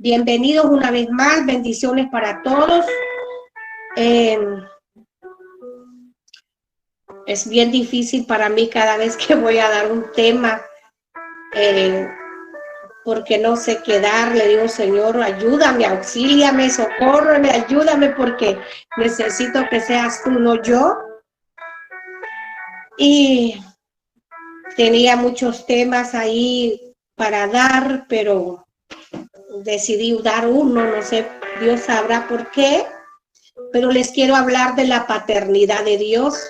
Bienvenidos una vez más, bendiciones para todos. Es bien difícil para mí cada vez que voy a dar un tema, porque no sé qué dar. Le digo, Señor, ayúdame, auxíliame, socórreme, ayúdame, porque necesito que seas tú, no yo. Y tenía muchos temas ahí para dar, pero decidí dar uno, no sé, Dios sabrá por qué, pero les quiero hablar de la paternidad de Dios.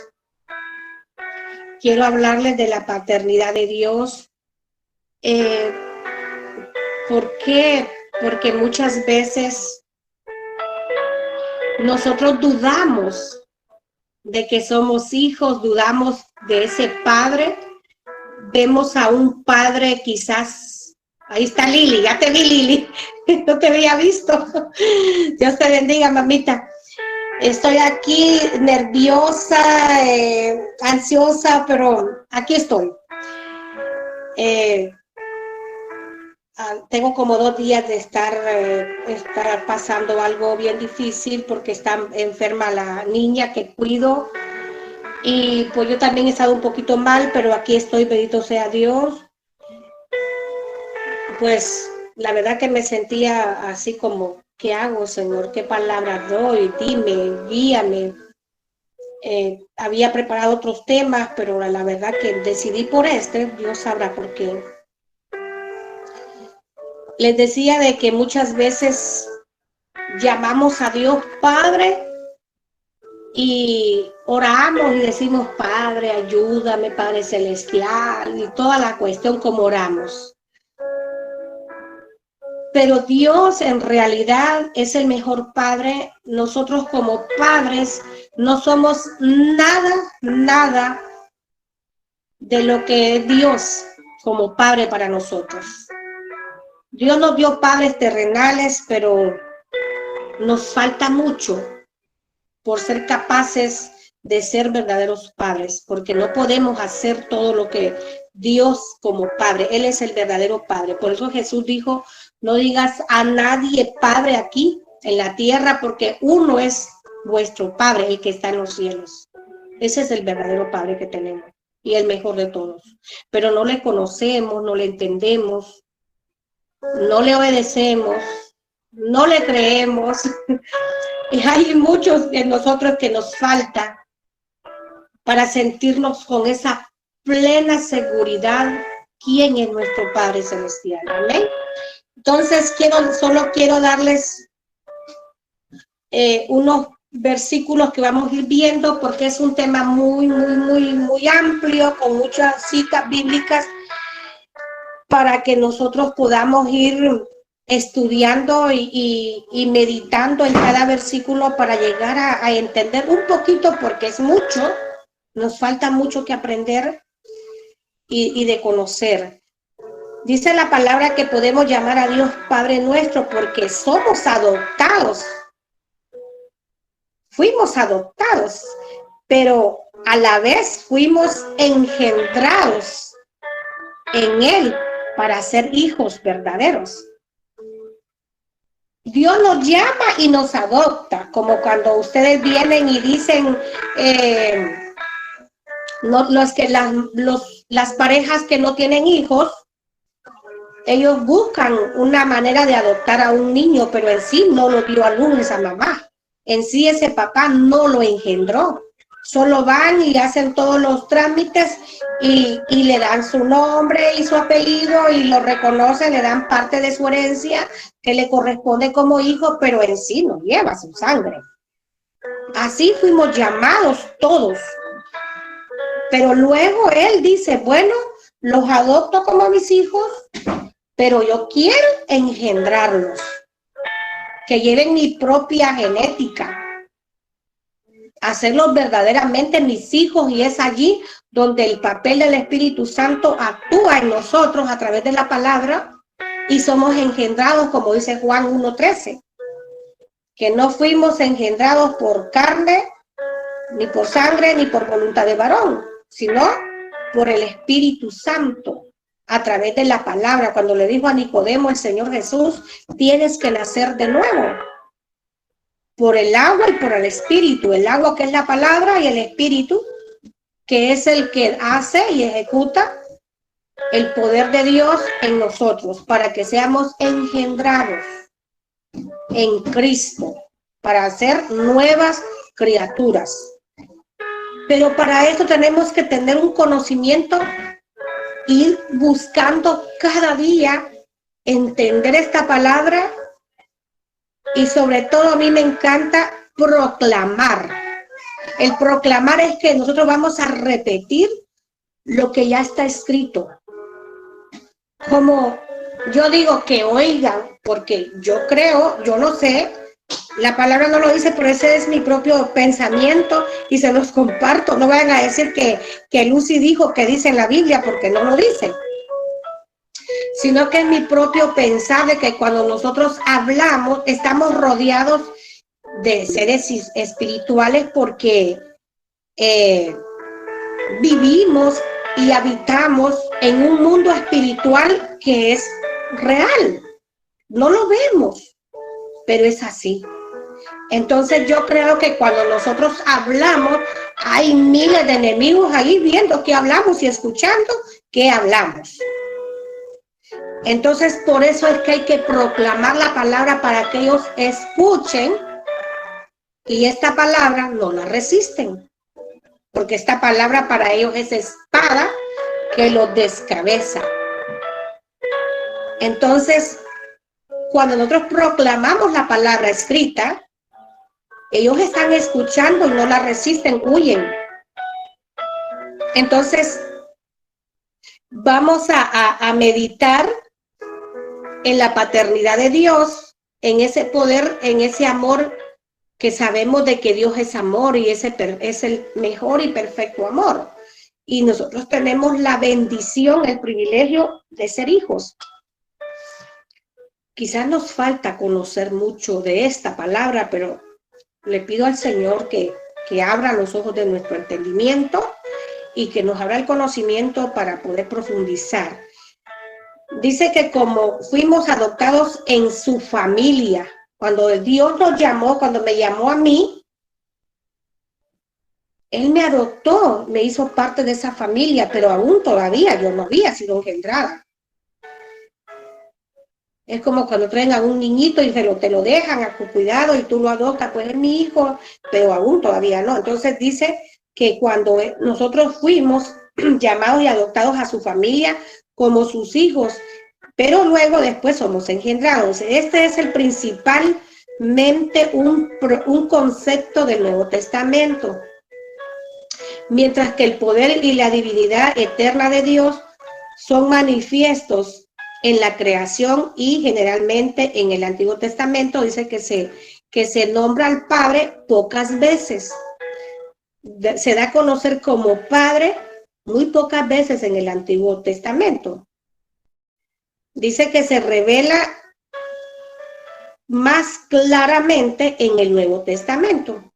Quiero hablarles de la paternidad de Dios. ¿Por qué? Porque muchas veces nosotros dudamos de que somos hijos, dudamos de ese padre. Vemos a un padre quizás, ahí está Lili, ya te vi Lili, no te había visto. Dios te bendiga, mamita. Estoy aquí nerviosa, ansiosa, pero aquí estoy. Tengo como 2 días de estar pasando algo bien difícil porque está enferma la niña que cuido. Y pues yo también he estado un poquito mal, pero aquí estoy, bendito sea Dios. Pues la verdad que me sentía así como, ¿qué hago, Señor? ¿Qué palabras doy? Dime, guíame. Había preparado otros temas, pero la verdad que decidí por Dios sabrá por qué. Les decía de que muchas veces llamamos a Dios Padre y oramos y decimos, Padre, ayúdame, Padre Celestial, y toda la cuestión como oramos. Pero Dios en realidad es el mejor Padre. Nosotros como padres no somos nada de lo que es Dios como Padre para nosotros. Dios nos dio padres terrenales, pero nos falta mucho por ser capaces de ser verdaderos padres, porque no podemos hacer todo lo que Dios como Padre, Él es el verdadero Padre. Por eso Jesús dijo, no digas a nadie Padre aquí en la tierra, porque uno es vuestro Padre, el que está en los cielos. Ese es el verdadero Padre que tenemos y el mejor de todos. Pero no le conocemos, no le entendemos, no le obedecemos, no le creemos. Y hay muchos de nosotros que nos falta para sentirnos con esa plena seguridad quién es nuestro Padre Celestial. Amén. Entonces solo quiero darles unos versículos que vamos a ir viendo porque es un tema muy amplio con muchas citas bíblicas para que nosotros podamos ir estudiando y meditando en cada versículo para llegar a entender un poquito, porque es mucho, nos falta mucho que aprender y de conocer. Dice la palabra que podemos llamar a Dios Padre nuestro porque somos adoptados. Fuimos adoptados, pero a la vez fuimos engendrados en Él para ser hijos verdaderos. Dios nos llama y nos adopta, como cuando ustedes vienen y dicen, las parejas que no tienen hijos, ellos buscan una manera de adoptar a un niño, pero en sí no lo dio a luz esa mamá. En sí ese papá no lo engendró. Solo van y hacen todos los trámites y le dan su nombre y su apellido y lo reconocen, le dan parte de su herencia que le corresponde como hijo, pero en sí no lleva su sangre. Así fuimos llamados todos. Pero luego él dice, bueno, los adopto como mis hijos, pero yo quiero engendrarlos, que lleven mi propia genética, hacerlos verdaderamente mis hijos, y es allí donde el papel del Espíritu Santo actúa en nosotros a través de la palabra y somos engendrados, como dice Juan 1:13, que no fuimos engendrados por carne, ni por sangre, ni por voluntad de varón, sino por el Espíritu Santo. a través de la palabra. Cuando le dijo a Nicodemo el Señor Jesús, tienes que nacer de nuevo, por el agua y por el espíritu. El agua, que es la palabra, y el espíritu, que es el que hace y ejecuta el poder de Dios en nosotros, para que seamos engendrados en Cristo, para ser nuevas criaturas. Pero para eso tenemos que tener un conocimiento, ir buscando cada día entender esta palabra, y sobre todo a mí me encanta proclamar. El proclamar es que nosotros vamos a repetir lo que ya está escrito. Como yo digo, que oigan, porque yo creo, yo no sé, la palabra no lo dice, pero ese es mi propio pensamiento y se los comparto. No vayan a decir que Lucy dijo que dice en la Biblia, porque no lo dice. Sino que es mi propio pensar de que cuando nosotros hablamos, estamos rodeados de seres espirituales, porque vivimos y habitamos en un mundo espiritual que es real. No lo vemos, pero es así. Entonces yo creo que cuando nosotros hablamos, hay miles de enemigos ahí viendo qué hablamos y escuchando qué hablamos. Entonces por eso es que hay que proclamar la palabra para que ellos escuchen, y esta palabra no la resisten, porque esta palabra para ellos es espada que los descabeza. Entonces, cuando nosotros proclamamos la palabra escrita, ellos están escuchando y no la resisten, huyen. Entonces, vamos a meditar en la paternidad de Dios, en ese poder, en ese amor, que sabemos de que Dios es amor y ese es el mejor y perfecto amor. Y nosotros tenemos la bendición, el privilegio de ser hijos. Quizás nos falta conocer mucho de esta palabra, pero le pido al Señor que abra los ojos de nuestro entendimiento y que nos abra el conocimiento para poder profundizar. Dice que como fuimos adoptados en su familia, cuando Dios nos llamó, cuando me llamó a mí, Él me adoptó, me hizo parte de esa familia, pero aún todavía yo no había sido engendrada. Es como cuando traen a un niñito y te lo dejan a tu cuidado y tú lo adoptas, pues es mi hijo, pero aún todavía no. Entonces dice que cuando nosotros fuimos llamados y adoptados a su familia como sus hijos, pero luego después somos engendrados. Este es el principalmente un concepto del Nuevo Testamento. Mientras que el poder y la divinidad eterna de Dios son manifiestos en la creación, y generalmente en el Antiguo Testamento dice que se nombra al Padre pocas veces. Se da a conocer como Padre muy pocas veces en el Antiguo Testamento. Dice que se revela más claramente en el Nuevo Testamento.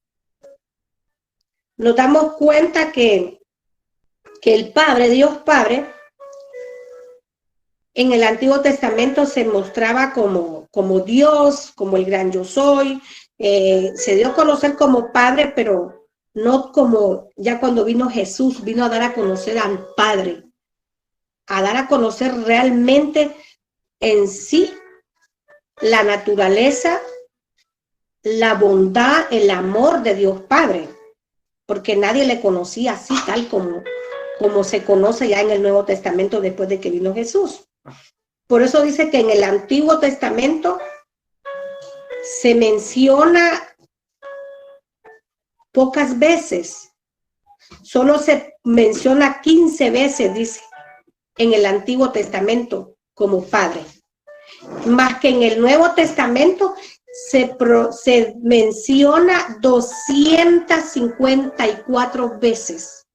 Nos damos cuenta que el Padre, Dios Padre, en el Antiguo Testamento se mostraba como Dios, como el gran yo soy. Se dio a conocer como Padre, pero no como ya cuando vino Jesús, vino a dar a conocer al Padre, a dar a conocer realmente en sí la naturaleza, la bondad, el amor de Dios Padre, porque nadie le conocía así, tal como se conoce ya en el Nuevo Testamento después de que vino Jesús. Por eso dice que en el Antiguo Testamento se menciona pocas veces, solo se menciona 15 veces, dice, en el Antiguo Testamento como Padre, más que en el Nuevo Testamento se menciona 254 veces.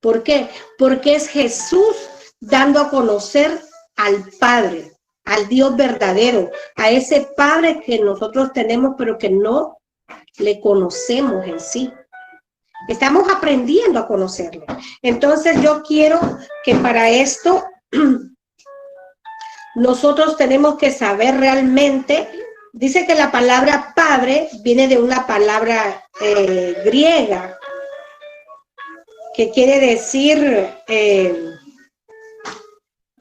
¿Por qué? Porque es Jesús dando a conocer al Padre, al Dios verdadero, a ese Padre que nosotros tenemos, pero que no le conocemos en sí. Estamos aprendiendo a conocerlo. Entonces yo quiero que para esto nosotros tenemos que saber realmente, dice que la palabra padre viene de una palabra griega, que quiere decir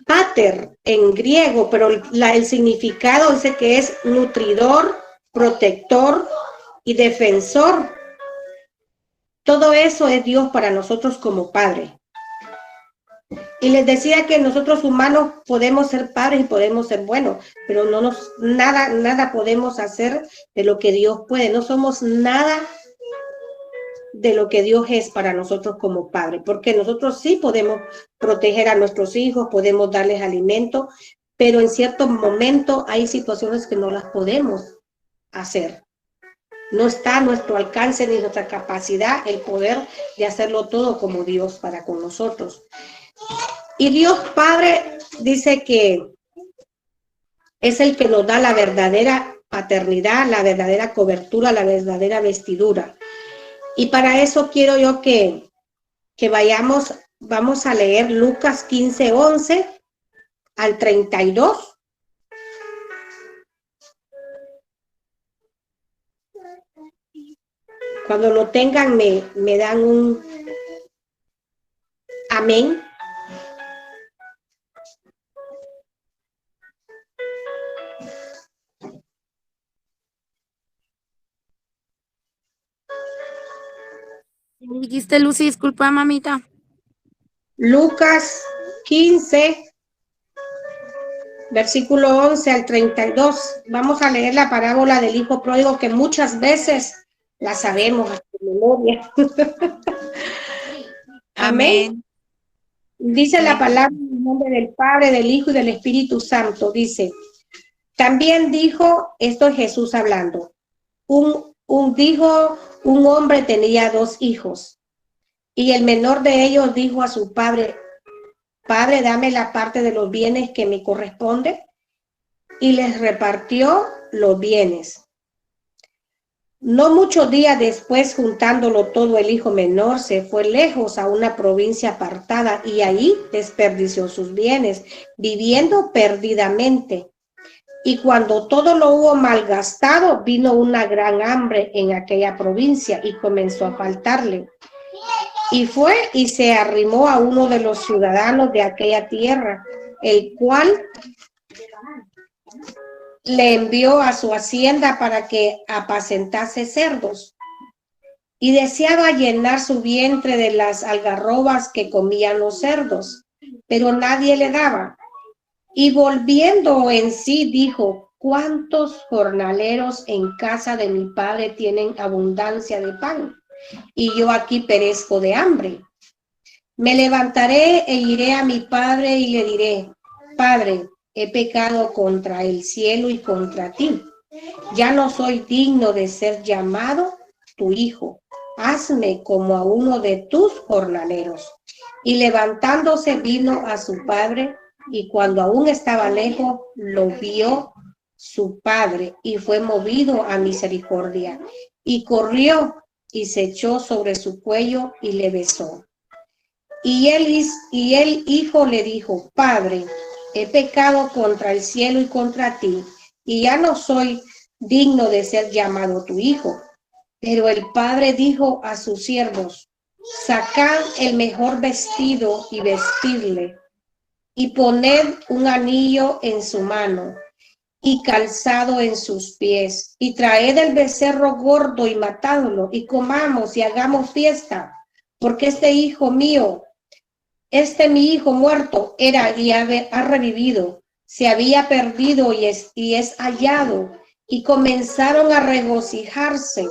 pater en griego, pero el significado dice que es nutridor, protector y defensor. Todo eso es Dios para nosotros como padre. Y les decía que nosotros humanos podemos ser padres y podemos ser buenos, pero nada podemos hacer de lo que Dios puede. No somos nada de lo que Dios es para nosotros como padre, porque nosotros sí podemos proteger a nuestros hijos, podemos darles alimento, pero en cierto momento hay situaciones que no las podemos hacer. No está a nuestro alcance ni nuestra capacidad el poder de hacerlo todo como Dios para con nosotros. Y Dios Padre dice que es el que nos da la verdadera paternidad, la verdadera cobertura, la verdadera vestidura. Y para eso quiero yo que vamos a leer Lucas 15:11 al 32. Cuando lo tengan, me dan un amén. Dijiste, Lucy, disculpa, mamita. Lucas 15, versículo 11 al 32. Vamos a leer la parábola del hijo pródigo, que muchas veces la sabemos de memoria. Amén. Dice la palabra en el nombre del Padre, del Hijo y del Espíritu Santo. Dice, también dijo, esto es Jesús hablando, un hombre tenía 2 hijos, y el menor de ellos dijo a su padre, Padre, dame la parte de los bienes que me corresponde, y les repartió los bienes. No muchos días después, juntándolo todo, el hijo menor se fue lejos a una provincia apartada y ahí desperdició sus bienes, viviendo perdidamente. Y cuando todo lo hubo malgastado, vino una gran hambre en aquella provincia y comenzó a faltarle. Y fue y se arrimó a uno de los ciudadanos de aquella tierra, el cual le envió a su hacienda para que apacentase cerdos. Y deseaba llenar su vientre de las algarrobas que comían los cerdos, pero nadie le daba. Y volviendo en sí, dijo, ¿cuántos jornaleros en casa de mi padre tienen abundancia de pan? Y yo aquí perezco de hambre. Me levantaré e iré a mi padre y le diré, Padre, he pecado contra el cielo y contra ti. Ya no soy digno de ser llamado tu hijo. Hazme como a uno de tus jornaleros. Y levantándose vino a su padre, y cuando aún estaba lejos, lo vio su padre, y fue movido a misericordia. Y corrió y se echó sobre su cuello y le besó. Y el hijo le dijo, Padre, he pecado contra el cielo y contra ti, y ya no soy digno de ser llamado tu hijo. Pero el padre dijo a sus siervos, sacad el mejor vestido y vestidle, y poned un anillo en su mano y calzado en sus pies, y traed el becerro gordo y matadlo, y comamos y hagamos fiesta, porque este mi hijo muerto era y ha revivido, se había perdido y es hallado. Y comenzaron a regocijarse.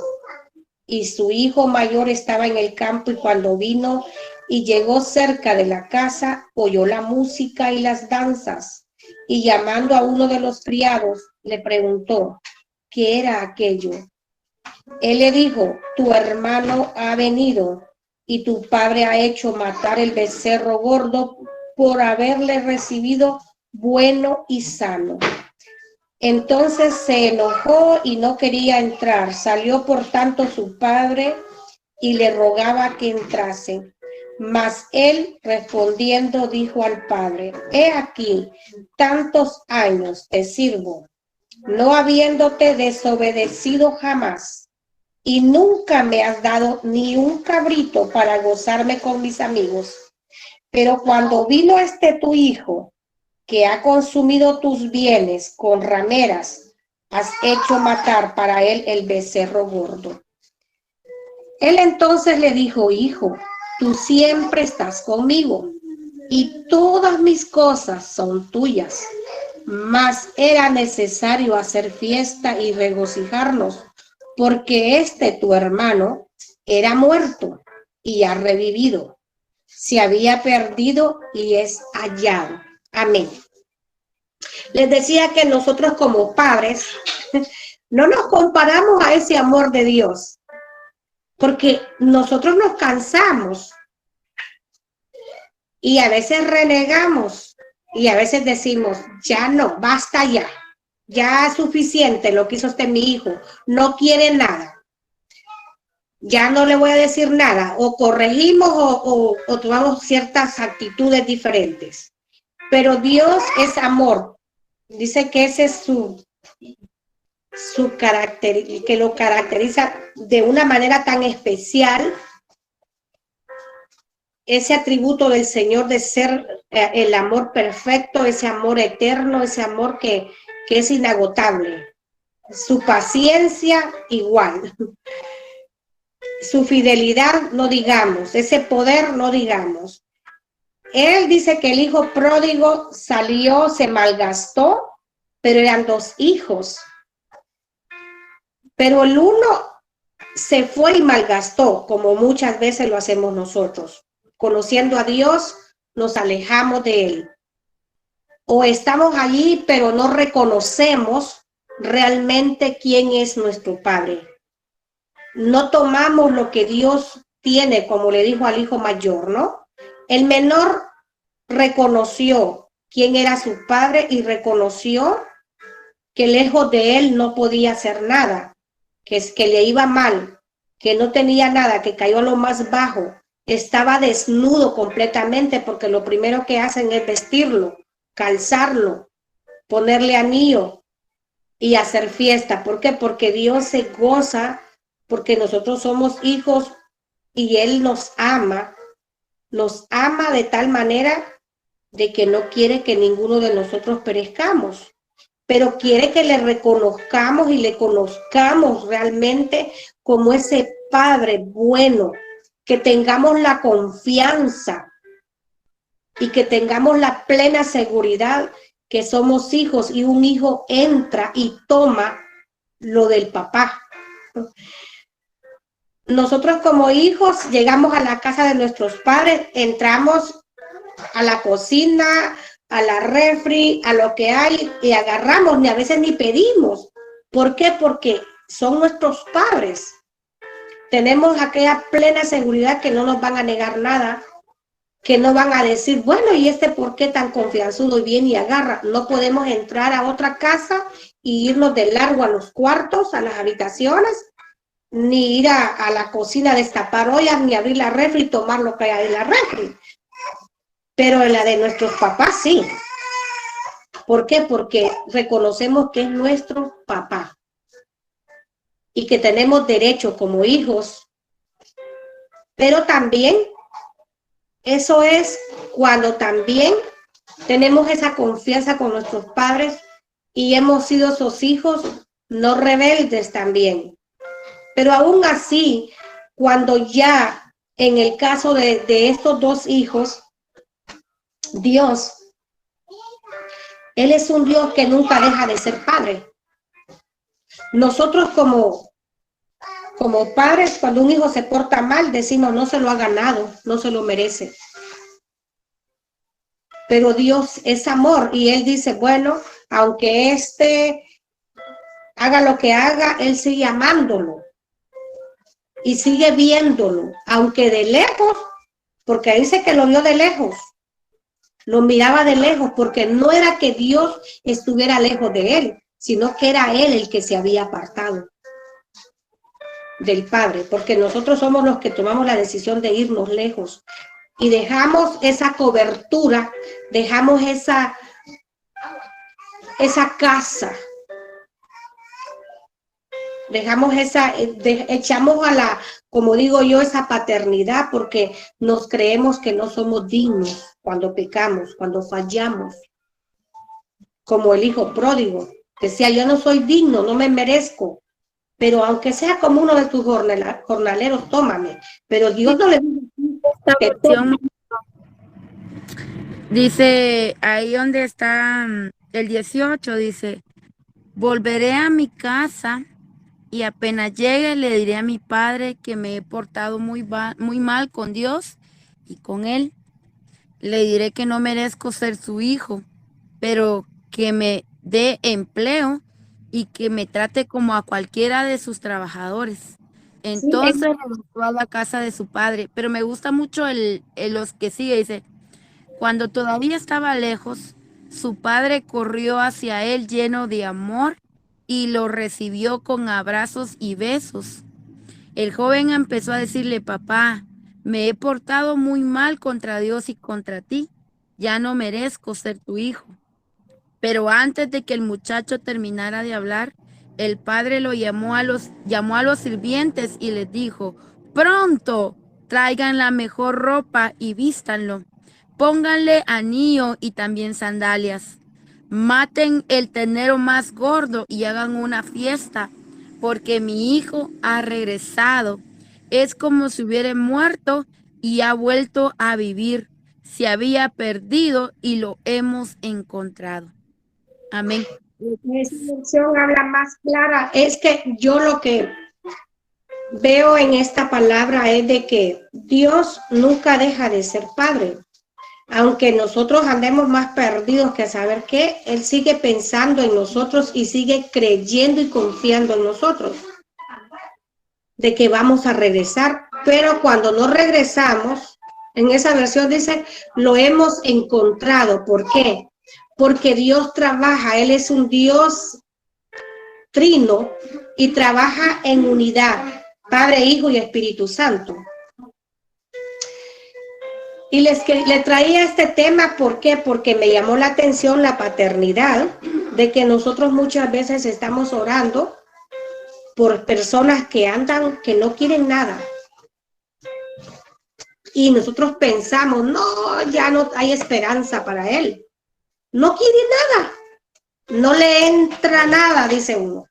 Y su hijo mayor estaba en el campo, y cuando vino y llegó cerca de la casa, oyó la música y las danzas. Y llamando a uno de los criados, le preguntó, ¿qué era aquello? Él le dijo, tu hermano ha venido, y tu padre ha hecho matar el becerro gordo por haberle recibido bueno y sano. Entonces se enojó y no quería entrar. Salió por tanto su padre y le rogaba que entrase. Mas él respondiendo dijo al padre: he aquí, tantos años te sirvo, no habiéndote desobedecido jamás, y nunca me has dado ni un cabrito para gozarme con mis amigos. Pero cuando vino tu hijo, que ha consumido tus bienes con rameras, has hecho matar para él el becerro gordo. Él entonces le dijo: hijo, tú siempre estás conmigo y todas mis cosas son tuyas. Mas era necesario hacer fiesta y regocijarnos, porque tu hermano era muerto y ha revivido. Se había perdido y es hallado. Amén. Les decía que nosotros como padres no nos comparamos a ese amor de Dios, porque nosotros nos cansamos y a veces renegamos y a veces decimos: ya no, basta ya, ya es suficiente lo que hizo mi hijo, no quiere nada, ya no le voy a decir nada, o corregimos o tomamos ciertas actitudes diferentes. Pero Dios es amor, dice que ese es su carácter, que lo caracteriza de una manera tan especial, ese atributo del Señor de ser el amor perfecto, ese amor eterno, ese amor que es inagotable. Su paciencia igual. Su fidelidad no digamos, ese poder no digamos. Él dice que el hijo pródigo salió, se malgastó, pero eran 2 hijos. Pero el uno se fue y malgastó, como muchas veces lo hacemos nosotros. Conociendo a Dios, nos alejamos de él. O estamos allí, pero no reconocemos realmente quién es nuestro Padre. No tomamos lo que Dios tiene, como le dijo al hijo mayor, ¿no? El menor reconoció quién era su padre y reconoció que lejos de él no podía hacer nada, que le iba mal, que no tenía nada, que cayó a lo más bajo. Estaba desnudo completamente, porque lo primero que hacen es vestirlo, calzarlo, ponerle anillo y hacer fiesta. ¿Por qué? Porque Dios se goza, porque nosotros somos hijos y Él nos ama de tal manera de que no quiere que ninguno de nosotros perezcamos, pero quiere que le reconozcamos y le conozcamos realmente como ese Padre bueno, que tengamos la confianza y que tengamos la plena seguridad que somos hijos, y un hijo entra y toma lo del papá. Nosotros como hijos llegamos a la casa de nuestros padres, entramos a la cocina, a la refri, a lo que hay, y agarramos, ni a veces ni pedimos. ¿Por qué? Porque son nuestros padres. Tenemos aquella plena seguridad que no nos van a negar nada, que no van a decir: bueno, ¿y por qué tan confianzudo y viene y agarra? No podemos entrar a otra casa y irnos de largo a los cuartos, a las habitaciones, ni ir a la cocina a destapar ollas, ni abrir la refri y tomar lo que hay en la refri. Pero en la de nuestros papás sí. ¿Por qué? Porque reconocemos que es nuestro papá y que tenemos derecho como hijos. Pero también eso es cuando también tenemos esa confianza con nuestros padres y hemos sido esos hijos no rebeldes también. Pero aún así, cuando ya en el caso de estos 2 hijos, Dios, Él es un Dios que nunca deja de ser Padre. Nosotros como padres, cuando un hijo se porta mal, decimos: no se lo ha ganado, no se lo merece. Pero Dios es amor y Él dice: bueno, aunque haga lo que haga, Él sigue amándolo y sigue viéndolo, aunque de lejos, porque dice que lo vio de lejos. Lo miraba de lejos, porque no era que Dios estuviera lejos de él, sino que era él el que se había apartado del Padre, porque nosotros somos los que tomamos la decisión de irnos lejos. y dejamos esa cobertura, dejamos esa casa, dejamos echamos a la, como digo yo, esa paternidad, porque nos creemos que no somos dignos cuando pecamos, cuando fallamos, como el hijo pródigo. Decía, yo no soy digno, no me merezco, pero aunque sea como uno de tus jornaleros, tómame. Pero Dios no le dice que tome. Dice, ahí donde está el 18, dice, volveré a mi casa y apenas llegue le diré a mi padre que me he portado muy mal con Dios y con él. Le diré que no merezco ser su hijo, pero que me dé empleo y que me trate como a cualquiera de sus trabajadores. Sí, Entonces regresó a la casa de su padre. Pero me gusta mucho los que sigue. Dice, cuando todavía estaba lejos, su padre corrió hacia él lleno de amor y lo recibió con abrazos y besos. El joven empezó a decirle, papá, me he portado muy mal contra Dios y contra ti. Ya no merezco ser tu hijo. Pero antes de que el muchacho terminara de hablar, el padre llamó a los sirvientes y les dijo, pronto, traigan la mejor ropa y vístanlo. Pónganle anillo y también sandalias. Maten el ternero más gordo y hagan una fiesta, porque mi hijo ha regresado. Es como si hubiera muerto y ha vuelto a vivir. Se había perdido y lo hemos encontrado. Amén. esa versión habla más clara. Es que yo lo que veo en esta palabra es de que Dios nunca deja de ser padre. Aunque nosotros andemos más perdidos que saber qué, Él sigue pensando en nosotros y sigue creyendo y confiando en nosotros, de que vamos a regresar. Pero cuando no regresamos, en esa versión dice, lo hemos encontrado. ¿Por qué? Porque Dios trabaja, Él es un Dios trino y trabaja en unidad, Padre, Hijo y Espíritu Santo. Y le traía este tema, ¿por qué? Porque me llamó la atención la paternidad, de que nosotros muchas veces estamos orando por personas que andan, que no quieren nada. Y nosotros pensamos, no, ya no hay esperanza para él. No quiere nada. No le entra nada, dice uno.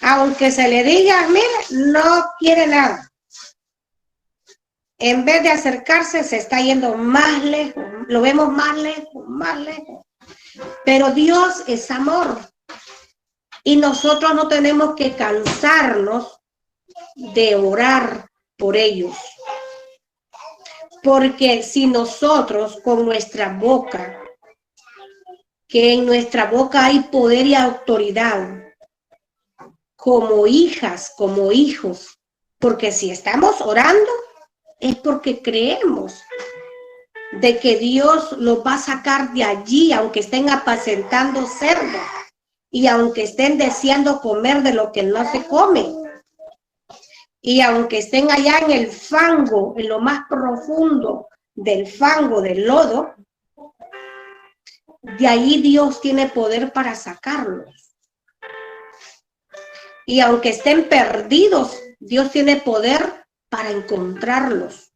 Aunque se le diga, mire, no quiere nada. En vez de acercarse, se está yendo más lejos. Lo vemos más lejos, más lejos. Pero Dios es amor. Y nosotros no tenemos que cansarnos de orar por ellos. Porque si nosotros con nuestra boca, que en nuestra boca hay poder y autoridad, como hijas, como hijos, porque si estamos orando, es porque creemos de que Dios los va a sacar de allí, aunque estén apacentando cerdos y aunque estén deseando comer de lo que no se come, y aunque estén allá en el fango, en lo más profundo del fango, del lodo, de ahí Dios tiene poder para sacarlos. Y aunque estén perdidos, Dios tiene poder para encontrarlos.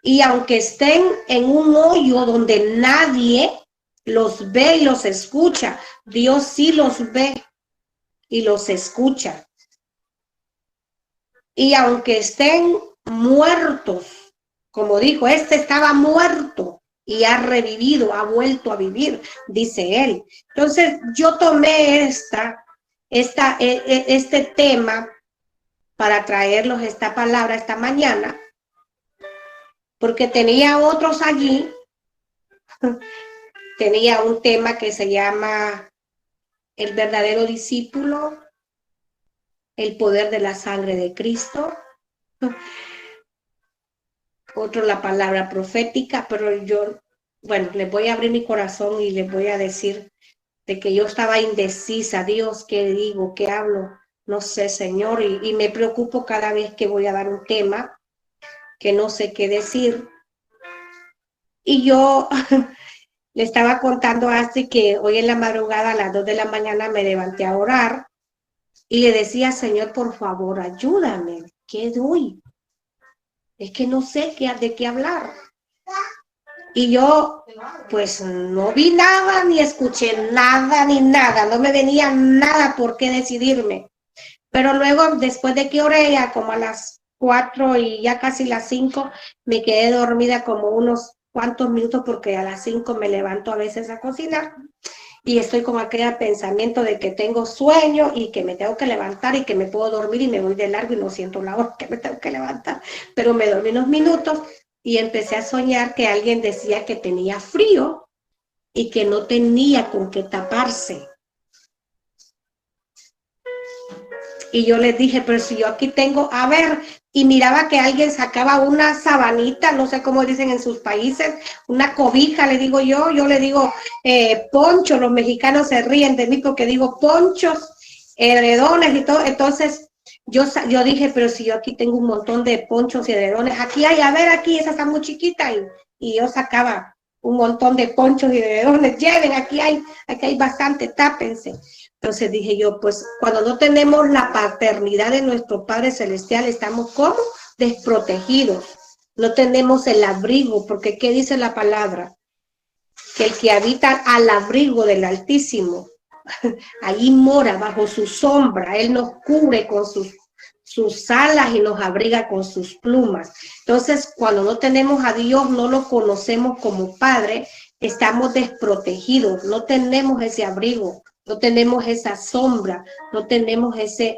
Y aunque estén en un hoyo donde nadie los ve y los escucha, Dios sí los ve y los escucha. Y aunque estén muertos, como dijo, este estaba muerto y ha revivido, ha vuelto a vivir, dice él. Entonces yo tomé este tema para traerlos esta palabra esta mañana, porque tenía otros allí. Tenía un tema que se llama el verdadero discípulo, el poder de la sangre de Cristo. Otro, la palabra profética, pero yo, bueno, les voy a abrir mi corazón y les voy a decir de que yo estaba indecisa. Dios, ¿qué digo? ¿Qué hablo? No sé, Señor, y me preocupo cada vez que voy a dar un tema. que no sé qué decir. Y yo le estaba contando a Astrid que hoy en la madrugada a las 2 de la mañana me levanté a orar y le decía, Señor, por favor, ayúdame. ¿Qué doy? Es que no sé de qué hablar. Y yo, pues, no vi nada, ni escuché nada, ni nada. No me venía nada por qué decidirme. Pero luego, después de que oré, ya como a las 4 y ya casi las 5, me quedé dormida como unos cuantos minutos porque a las 5 me levanto a veces a cocinar y estoy con aquel pensamiento de que tengo sueño y que me tengo que levantar y que me puedo dormir y me voy de largo y no siento la hora que me tengo que levantar. Pero me dormí unos minutos y empecé a soñar que alguien decía que tenía frío y que no tenía con qué taparse. Y yo les dije, pero si yo aquí tengo, a ver, y miraba que alguien sacaba una sabanita, no sé cómo dicen en sus países, una cobija, le digo yo le digo poncho, los mexicanos se ríen de mí porque digo ponchos, edredones y todo. Entonces yo dije, pero si yo aquí tengo un montón de ponchos y edredones, aquí hay, a ver, aquí, esa está muy chiquita, y yo sacaba un montón de ponchos y edredones, lleven, aquí hay bastante, tápense. Entonces dije yo, pues cuando no tenemos la paternidad de nuestro Padre Celestial, estamos como desprotegidos. No tenemos el abrigo, porque ¿qué dice la palabra? Que el que habita al abrigo del Altísimo, allí mora bajo su sombra. Él nos cubre con sus alas y nos abriga con sus plumas. Entonces, cuando no tenemos a Dios, no lo conocemos como Padre, estamos desprotegidos, no tenemos ese abrigo. No tenemos esa sombra, no tenemos ese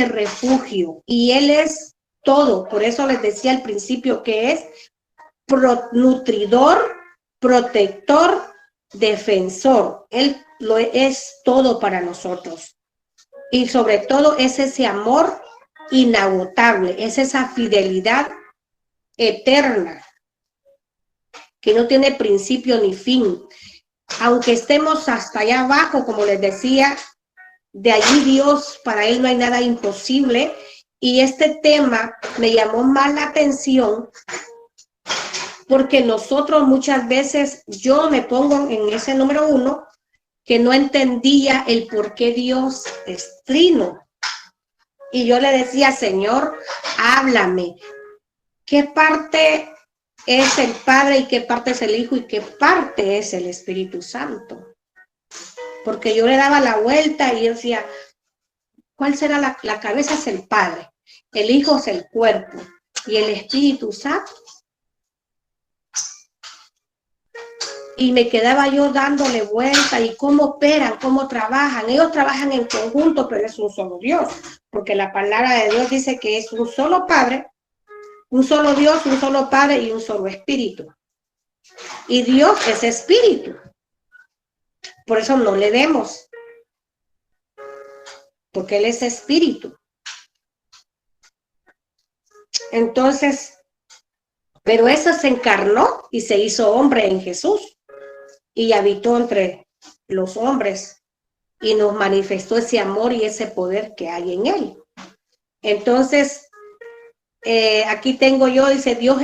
refugio. Y Él es todo. Por eso les decía al principio que es nutridor, protector, defensor. Él lo es todo para nosotros. Y sobre todo es ese amor inagotable, es esa fidelidad eterna que no tiene principio ni fin. Aunque estemos hasta allá abajo, como les decía, de allí Dios, para Él no hay nada imposible. Y este tema me llamó más la atención porque nosotros muchas veces, yo me pongo en ese número 1, que no entendía el por qué Dios es trino. Y yo le decía, Señor, háblame. ¿Qué parte es el Padre y qué parte es el Hijo y qué parte es el Espíritu Santo? Porque yo le daba la vuelta y yo decía, ¿cuál será la cabeza? Es el Padre, el Hijo es el cuerpo y el Espíritu Santo. Y me quedaba yo dándole vuelta y cómo operan, cómo trabajan. Ellos trabajan en conjunto, pero es un solo Dios, porque la palabra de Dios dice que es un solo Padre, un solo Dios, un solo Padre y un solo Espíritu. Y Dios es Espíritu. Por eso no le vemos, porque Él es Espíritu. Entonces, pero eso se encarnó y se hizo hombre en Jesús y habitó entre los hombres y nos manifestó ese amor y ese poder que hay en Él. Entonces, aquí tengo yo, dice, Dios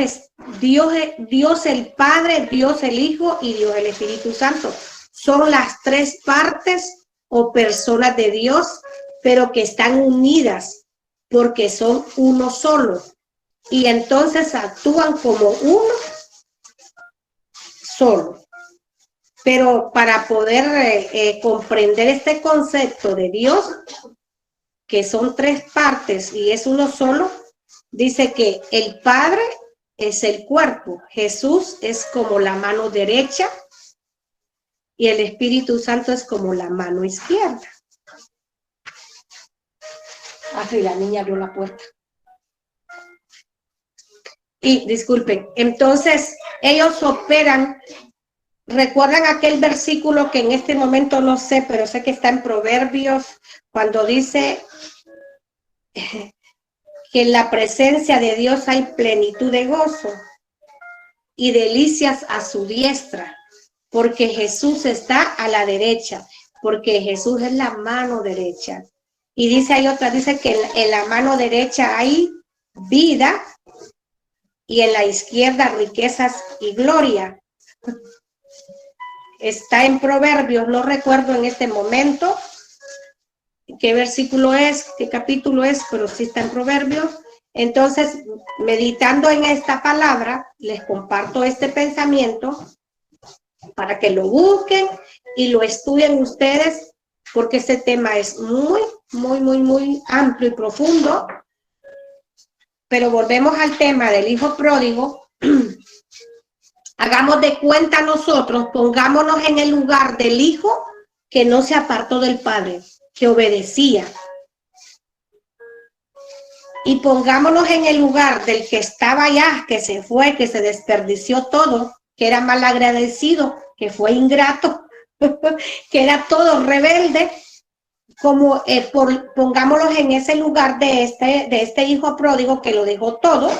el Padre, Dios el Hijo y Dios el Espíritu Santo. Son las tres partes o personas de Dios, pero que están unidas porque son uno solo. Y entonces actúan como uno solo. Pero para poder comprender este concepto de Dios, que son tres partes y es uno solo, dice que el Padre es el cuerpo, Jesús es como la mano derecha y el Espíritu Santo es como la mano izquierda. Así la niña abrió la puerta. Y disculpen, entonces ellos operan. ¿Recuerdan aquel versículo que en este momento no sé, pero sé que está en Proverbios, cuando dice que en la presencia de Dios hay plenitud de gozo y delicias a su diestra, porque Jesús está a la derecha, porque Jesús es la mano derecha. Y dice, hay otra, dice que en la mano derecha hay vida y en la izquierda riquezas y gloria. Está en Proverbios, no recuerdo en este momento qué versículo es, qué capítulo es, pero sí está en Proverbios. Entonces, meditando en esta palabra, les comparto este pensamiento para que lo busquen y lo estudien ustedes, porque este tema es muy, muy, muy, muy amplio y profundo. Pero volvemos al tema del hijo pródigo. Hagamos de cuenta nosotros, pongámonos en el lugar del hijo que no se apartó del padre, que obedecía. Y pongámonos en el lugar del que estaba allá, que se fue, que se desperdició todo, que era malagradecido, que fue ingrato, que era todo rebelde. Como pongámonos en ese lugar de este hijo pródigo que lo dejó todo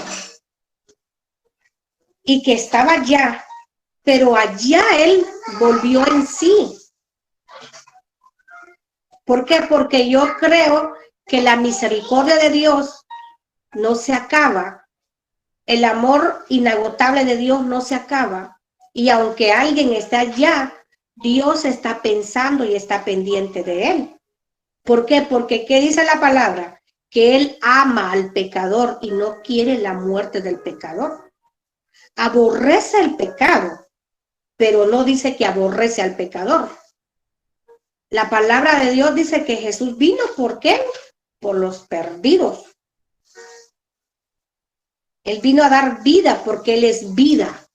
y que estaba allá, pero allá él volvió en sí. ¿Por qué? Porque yo creo que la misericordia de Dios no se acaba, el amor inagotable de Dios no se acaba, y aunque alguien esté allá, Dios está pensando y está pendiente de él. ¿Por qué? Porque ¿qué dice la palabra? Que él ama al pecador y no quiere la muerte del pecador. Aborrece el pecado, pero no dice que aborrece al pecador. La palabra de Dios dice que Jesús vino, ¿por qué? Por los perdidos. Él vino a dar vida porque Él es vida.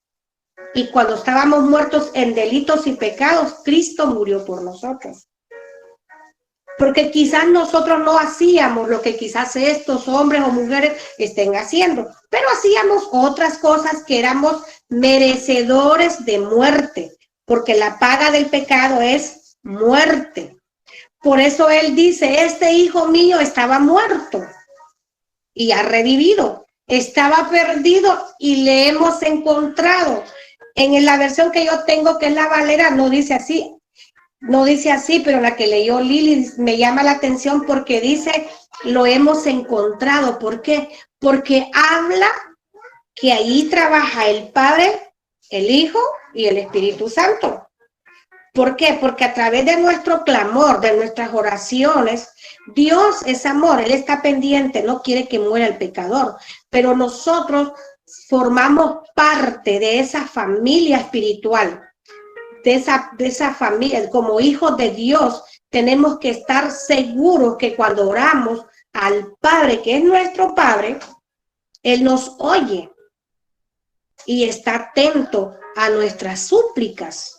Y cuando estábamos muertos en delitos y pecados, Cristo murió por nosotros. Porque quizás nosotros no hacíamos lo que quizás estos hombres o mujeres estén haciendo, pero hacíamos otras cosas que éramos merecedores de muerte, porque la paga del pecado es muerte. Por eso Él dice, este hijo mío estaba muerto y ha revivido. Estaba perdido y le hemos encontrado. En la versión que yo tengo, que es la Valera, no dice así. No dice así, pero la que leyó Lili me llama la atención porque dice, lo hemos encontrado. ¿Por qué? Porque habla que ahí trabaja el Padre, el Hijo y el Espíritu Santo. ¿Por qué? Porque a través de nuestro clamor, de nuestras oraciones, Dios es amor, Él está pendiente, no quiere que muera el pecador, pero nosotros formamos parte de esa familia espiritual, de esa familia. Como hijos de Dios, tenemos que estar seguros que cuando oramos al Padre, que es nuestro Padre, Él nos oye y está atento a nuestras súplicas.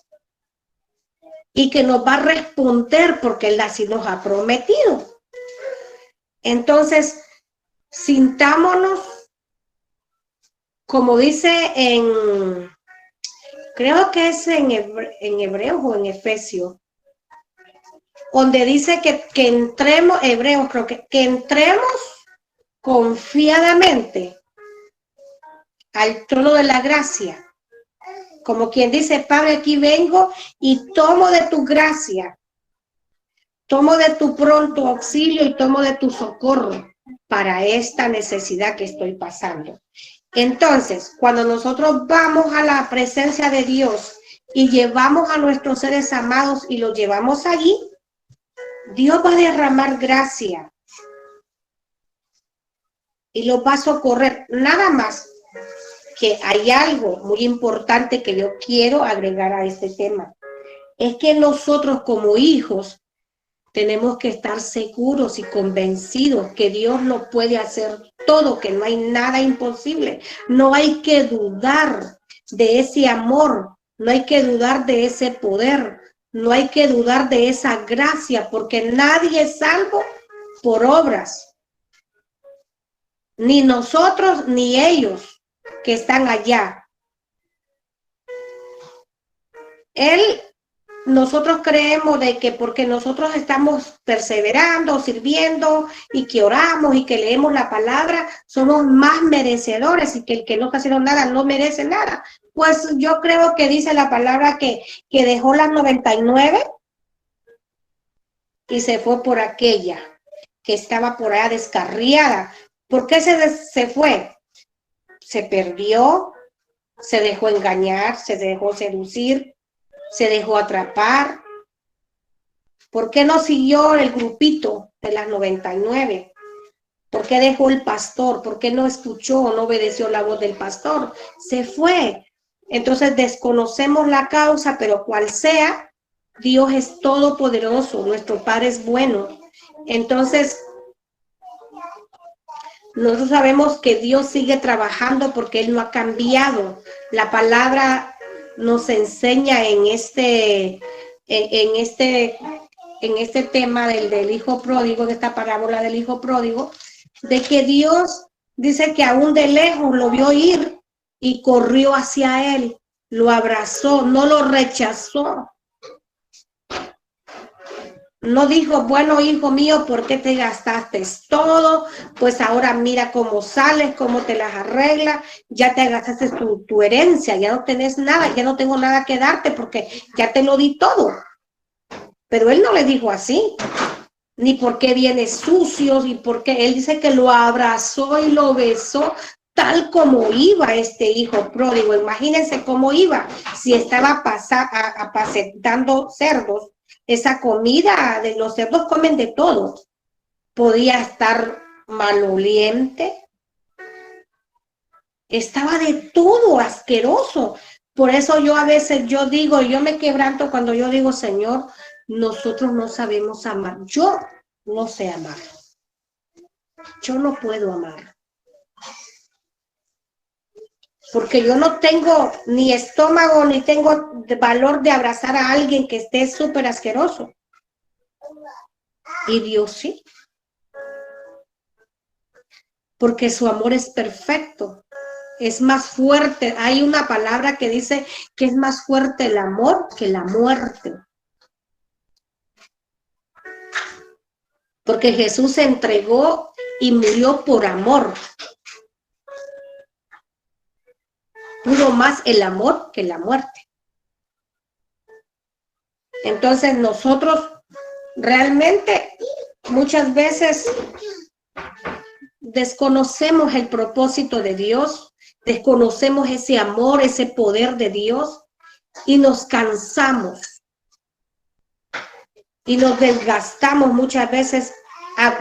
Y que nos va a responder porque Él así nos ha prometido. Entonces, sintámonos, como dice creo que es en Hebreos o en Efesios, donde dice que entremos, Hebreos creo que entremos confiadamente al trono de la gracia. Como quien dice, Padre, aquí vengo y tomo de tu gracia, tomo de tu pronto auxilio y tomo de tu socorro para esta necesidad que estoy pasando. Entonces, cuando nosotros vamos a la presencia de Dios y llevamos a nuestros seres amados y los llevamos allí, Dios va a derramar gracia y los va a socorrer. Nada más que hay algo muy importante que yo quiero agregar a este tema. Es que nosotros como hijos tenemos que estar seguros y convencidos que Dios lo puede hacer todo, que no hay nada imposible. No hay que dudar de ese amor, no hay que dudar de ese poder, no hay que dudar de esa gracia, porque nadie es salvo por obras. Ni nosotros ni ellos que están allá. Nosotros creemos de que porque nosotros estamos perseverando, sirviendo y que oramos y que leemos la palabra, somos más merecedores y que el que no está haciendo nada no merece nada. Pues yo creo que dice la palabra que dejó las 99 y se fue por aquella que estaba por allá descarriada. ¿Por qué se fue? se perdió, se dejó engañar, se dejó seducir, se dejó atrapar. ¿Por qué no siguió el grupito de las 99? ¿Por qué dejó el pastor? ¿Por qué no escuchó o no obedeció la voz del pastor? Se fue. Entonces desconocemos la causa, pero cual sea, Dios es todopoderoso, nuestro Padre es bueno. Entonces, nosotros sabemos que Dios sigue trabajando porque Él no ha cambiado. La palabra nos enseña en este tema del hijo pródigo, en esta parábola del hijo pródigo, de que Dios dice que aún de lejos lo vio ir y corrió hacia él, lo abrazó, no lo rechazó. No dijo, bueno, hijo mío, ¿por qué te gastaste todo? Pues ahora mira cómo sales, cómo te las arreglas, ya te gastaste tu herencia, ya no tenés nada, ya no tengo nada que darte porque ya te lo di todo. Pero él no le dijo así, ni por qué viene sucio, y por qué. Él dice que lo abrazó y lo besó tal como iba este hijo pródigo. Imagínense cómo iba, si estaba apacentando cerdos. Esa comida de los cerdos comen de todo. Podía estar maloliente. Estaba de todo asqueroso. Por eso yo a veces digo, yo me quebranto cuando yo digo, Señor, nosotros no sabemos amar. Yo no sé amar. Yo no puedo amar. Porque yo no tengo ni estómago, ni tengo valor de abrazar a alguien que esté súper asqueroso. Y Dios sí. Porque su amor es perfecto. Es más fuerte. Hay una palabra que dice que es más fuerte el amor que la muerte. Porque Jesús se entregó y murió por amor. Pudo más el amor que la muerte. Entonces nosotros realmente muchas veces desconocemos el propósito de Dios, desconocemos ese amor, ese poder de Dios y nos cansamos y nos desgastamos muchas veces,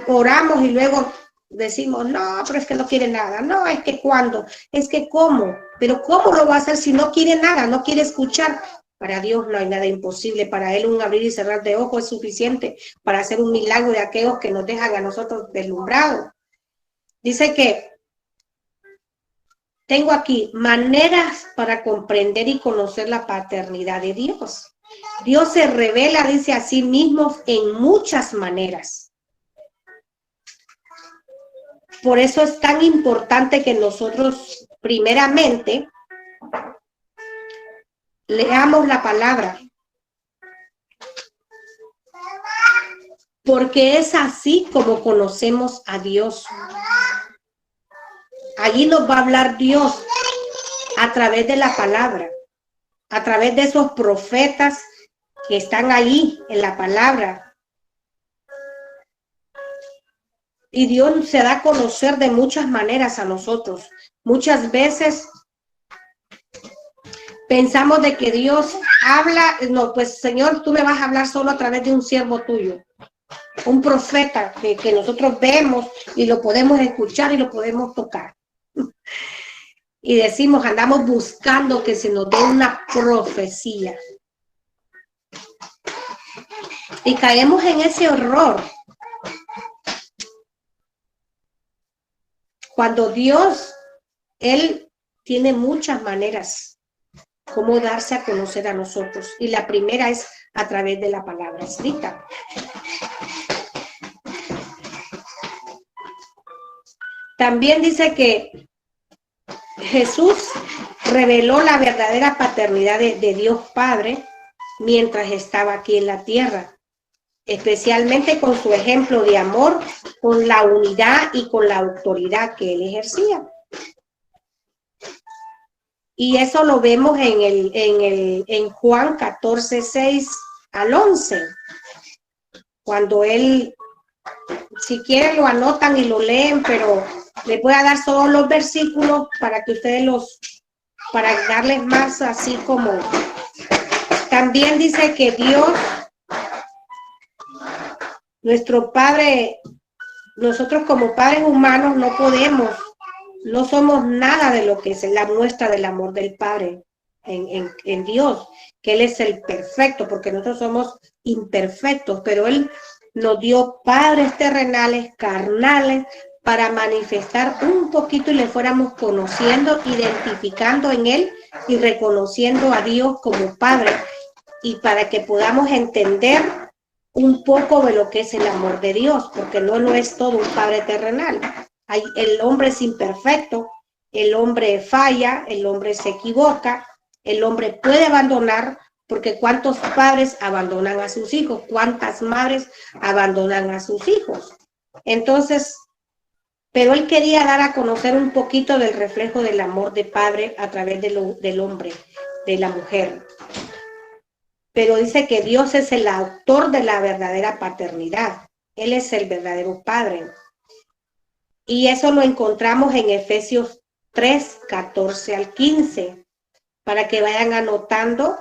oramos y luego decimos, no, pero es que no quiere nada, no, es que cuándo, es que cómo, pero cómo lo va a hacer si no quiere nada, no quiere escuchar. Para Dios no hay nada imposible, para Él un abrir y cerrar de ojos es suficiente para hacer un milagro de aquellos que nos dejan a nosotros deslumbrados. Dice que tengo aquí maneras para comprender y conocer la paternidad de Dios. Dios se revela, dice, a sí mismo en muchas maneras. Por eso es tan importante que nosotros, primeramente, leamos la palabra. Porque es así como conocemos a Dios. Allí nos va a hablar Dios a través de la palabra, a través de esos profetas que están ahí en la palabra. Y Dios se da a conocer de muchas maneras a nosotros. Muchas veces pensamos de que Dios habla, no, pues Señor, tú me vas a hablar solo a través de un siervo tuyo, un profeta que nosotros vemos y lo podemos escuchar y lo podemos tocar. Y decimos, andamos buscando que se nos dé una profecía. Y caemos en ese horror. Cuando Dios, Él tiene muchas maneras como darse a conocer a nosotros. Y la primera es a través de la palabra escrita. También dice que Jesús reveló la verdadera paternidad de Dios Padre mientras estaba aquí en la tierra, especialmente con su ejemplo de amor, con la unidad y con la autoridad que él ejercía. Y eso lo vemos en Juan 14, 6 al 11, cuando él, si quieren lo anotan y lo leen, pero Les voy a dar solo los versículos para que ustedes para darles más así como. También dice que Dios, nuestro Padre, nosotros como padres humanos no somos nada de lo que es la muestra del amor del Padre en Dios, que Él es el perfecto, porque nosotros somos imperfectos, pero Él nos dio padres terrenales, carnales, para manifestar un poquito y le fuéramos conociendo, identificando en Él y reconociendo a Dios como Padre, y para que podamos entender un poco de lo que es el amor de Dios, porque no es todo un Padre terrenal. El hombre es imperfecto, el hombre falla, el hombre se equivoca, el hombre puede abandonar, porque ¿cuántos padres abandonan a sus hijos? ¿Cuántas madres abandonan a sus hijos? Entonces, pero él quería dar a conocer un poquito del reflejo del amor de padre a través del hombre, de la mujer. Pero dice que Dios es el autor de la verdadera paternidad. Él es el verdadero padre. Y eso lo encontramos en Efesios 3, 14 al 15, para que vayan anotando.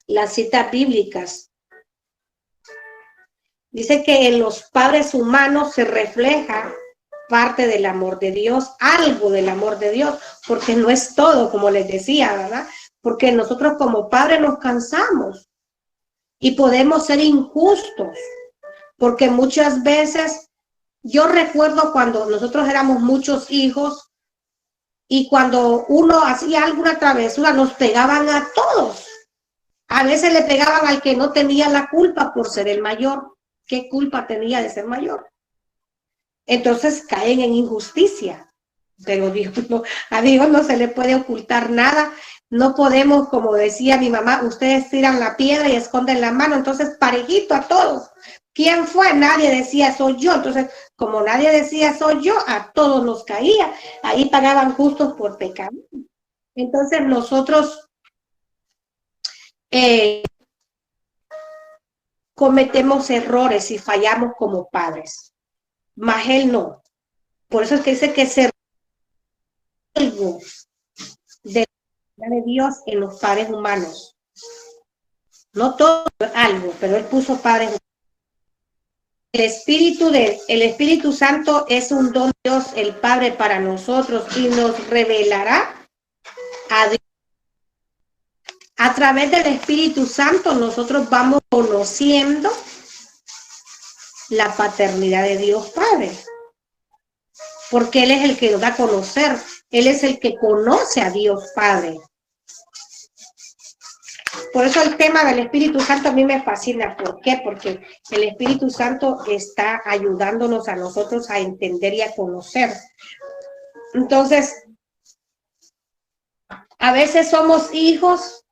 Las citas bíblicas. Dice que en los padres humanos se refleja parte del amor de Dios, algo del amor de Dios, porque no es todo, como les decía, ¿verdad? Porque nosotros como padres nos cansamos y podemos ser injustos, porque muchas veces, yo recuerdo cuando nosotros éramos muchos hijos y cuando uno hacía alguna travesura nos pegaban a todos. A veces le pegaban al que no tenía la culpa por ser el mayor. ¿Qué culpa tenía de ser mayor? Entonces caen en injusticia. Pero a Dios no se le puede ocultar nada. No podemos, como decía mi mamá, ustedes tiran la piedra y esconden la mano. Entonces, parejito a todos. ¿Quién fue? Nadie decía soy yo. Entonces, como nadie decía soy yo, a todos nos caía. Ahí pagaban justos por pecado. Entonces, nosotros cometemos errores y fallamos como padres. Mas él no. Por eso es que dice que se algo de Dios en los padres humanos. No todo, algo, pero él puso padres humanos. El Espíritu Santo es un don de Dios, el Padre, para nosotros, y nos revelará a Dios. A través del Espíritu Santo nosotros vamos conociendo la paternidad de Dios Padre, porque Él es el que nos da a conocer, Él es el que conoce a Dios Padre. Por eso el tema del Espíritu Santo a mí me fascina. ¿Por qué? Porque el Espíritu Santo está ayudándonos a nosotros a entender y a conocer. Entonces, a veces somos hijos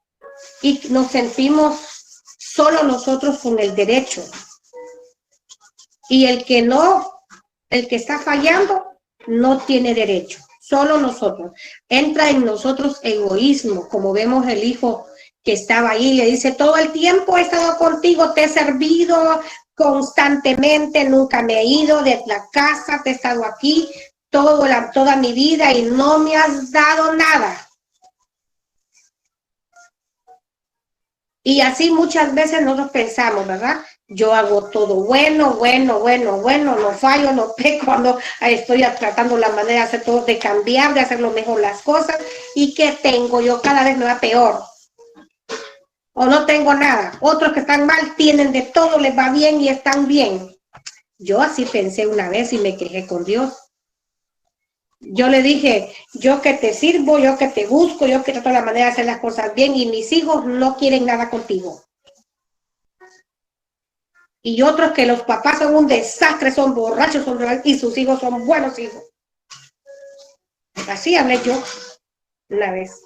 y nos sentimos solo nosotros con el derecho. Y el que está fallando, no tiene derecho. Solo nosotros. Entra en nosotros egoísmo, como vemos el hijo que estaba ahí, le dice, todo el tiempo he estado contigo, te he servido constantemente, nunca me he ido de la casa, te he estado aquí toda mi vida y no me has dado nada. Y así muchas veces nosotros pensamos, ¿verdad? Yo hago todo bueno, no fallo, no peco, no estoy tratando la manera de hacer todo, de cambiar, de hacer lo mejor las cosas. ¿Y qué tengo? Yo cada vez me va peor. O no tengo nada. Otros que están mal tienen de todo, les va bien y están bien. Yo así pensé una vez y me quejé con Dios. Yo le dije, yo que te sirvo, yo que te busco, yo que trato la manera de hacer las cosas bien y mis hijos no quieren nada contigo. Y otros que los papás son un desastre, son borrachos, y sus hijos son buenos hijos. Así hablé yo una vez,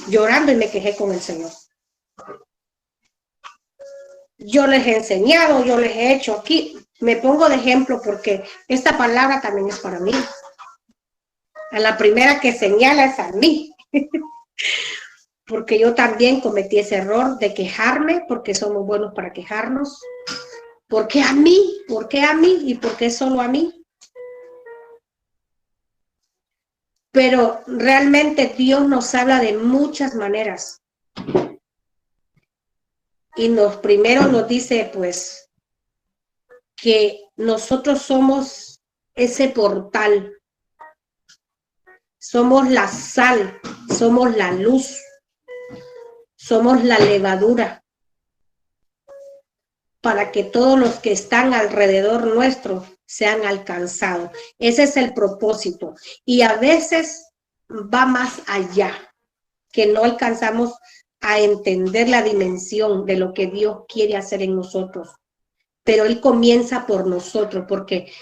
llorando, y me quejé con el Señor. Yo les he enseñado, yo les he hecho aquí, me pongo de ejemplo porque esta palabra también es para mí. A la primera que señala es a mí. Porque yo también cometí ese error de quejarme, porque somos buenos para quejarnos. ¿Por qué a mí? ¿Por qué a mí? ¿Y por qué solo a mí? Pero realmente Dios nos habla de muchas maneras. Y primero nos dice, pues, que nosotros somos ese portal. Somos la sal, somos la luz, somos la levadura, para que todos los que están alrededor nuestro sean alcanzados. Ese es el propósito. Y a veces va más allá, que no alcanzamos a entender la dimensión de lo que Dios quiere hacer en nosotros. Pero Él comienza por nosotros, porque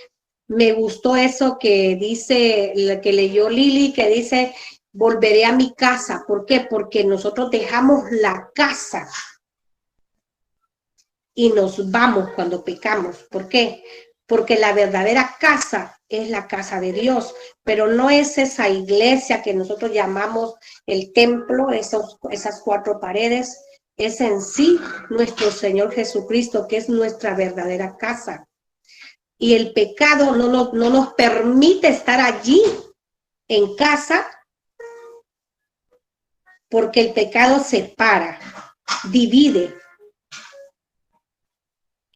me gustó eso que dice, que leyó Lili, que dice, volveré a mi casa. ¿Por qué? Porque nosotros dejamos la casa y nos vamos cuando pecamos. ¿Por qué? Porque la verdadera casa es la casa de Dios, pero no es esa iglesia que nosotros llamamos el templo, esas 4 paredes, es en sí nuestro Señor Jesucristo, que es nuestra verdadera casa. Y el pecado no nos permite estar allí en casa, porque el pecado separa, divide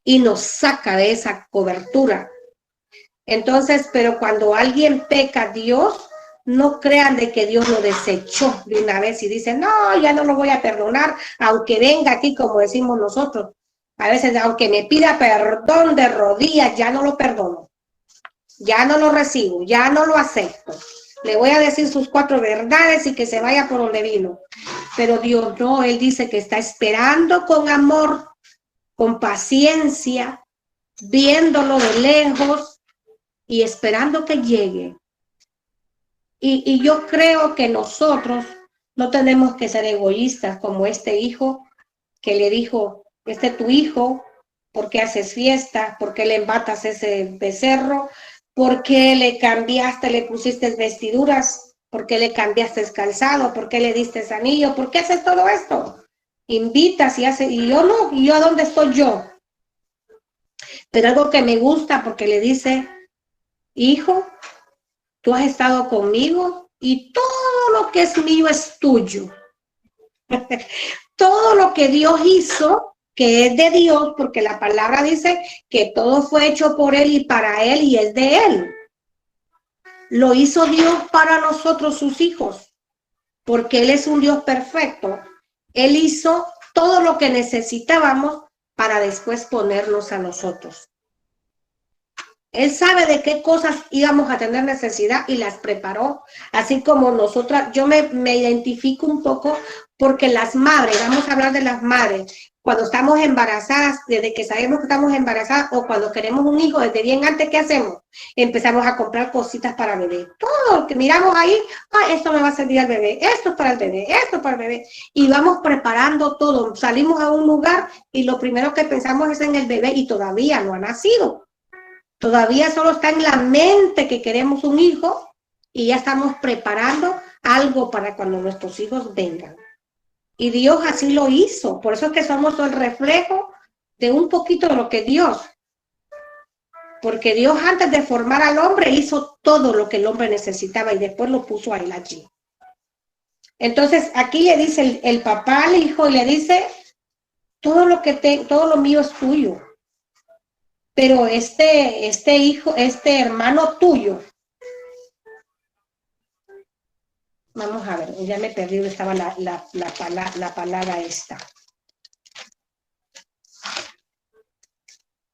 y nos saca de esa cobertura. Entonces, pero cuando alguien peca, Dios, no crean de que Dios lo desechó de una vez y dice, no, ya no lo voy a perdonar, aunque venga aquí, como decimos nosotros. A veces, aunque me pida perdón de rodillas, ya no lo perdono. Ya no lo recibo, ya no lo acepto. Le voy a decir sus 4 verdades y que se vaya por donde vino. Pero Dios no, Él dice que está esperando con amor, con paciencia, viéndolo de lejos y esperando que llegue. Y yo creo que nosotros no tenemos que ser egoístas como este hijo que le dijo, tu hijo, ¿por qué haces fiesta? ¿Por qué le embatas ese becerro? ¿Por qué le cambiaste, le pusiste vestiduras? ¿Por qué le cambiaste calzado? ¿Por qué le diste anillo? ¿Por qué haces todo esto? Invitas y haces, y yo no, ¿y yo a dónde estoy yo? Pero algo que me gusta porque le dice, hijo, tú has estado conmigo y todo lo que es mío es tuyo. Todo lo que Dios hizo, que es de Dios, porque la palabra dice que todo fue hecho por Él y para Él y es de Él. Lo hizo Dios para nosotros, sus hijos, porque Él es un Dios perfecto. Él hizo todo lo que necesitábamos para después ponernos a nosotros. Él sabe de qué cosas íbamos a tener necesidad y las preparó, así como nosotras. Yo me identifico un poco porque las madres, vamos a hablar de las madres, cuando estamos embarazadas, desde que sabemos que estamos embarazadas o cuando queremos un hijo, desde bien antes, ¿qué hacemos? Empezamos a comprar cositas para bebé. Todo lo que miramos ahí, esto me va a servir al bebé, esto es para el bebé, esto es para el bebé. Y vamos preparando todo. Salimos a un lugar y lo primero que pensamos es en el bebé y todavía no ha nacido. Todavía solo está en la mente que queremos un hijo y ya estamos preparando algo para cuando nuestros hijos vengan. Y Dios así lo hizo. Por eso es que somos el reflejo de un poquito de lo que Dios. Porque Dios antes de formar al hombre hizo todo lo que el hombre necesitaba y después lo puso a él allí. Entonces aquí le dice el papá al hijo y le dice, todo lo mío es tuyo. Pero este hijo, este hermano tuyo, vamos a ver, ya me perdí, estaba la palabra esta.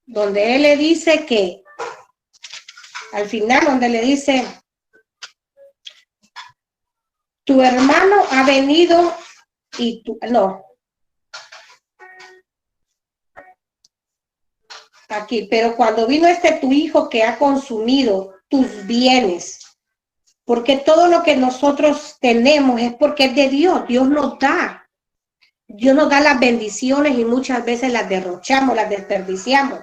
Donde él le dice que, al final, donde le dice, tu hermano ha venido y tú, no. Aquí, pero cuando vino tu hijo que ha consumido tus bienes, porque todo lo que nosotros tenemos es porque es de Dios. Dios nos da las bendiciones y muchas veces las derrochamos, las desperdiciamos,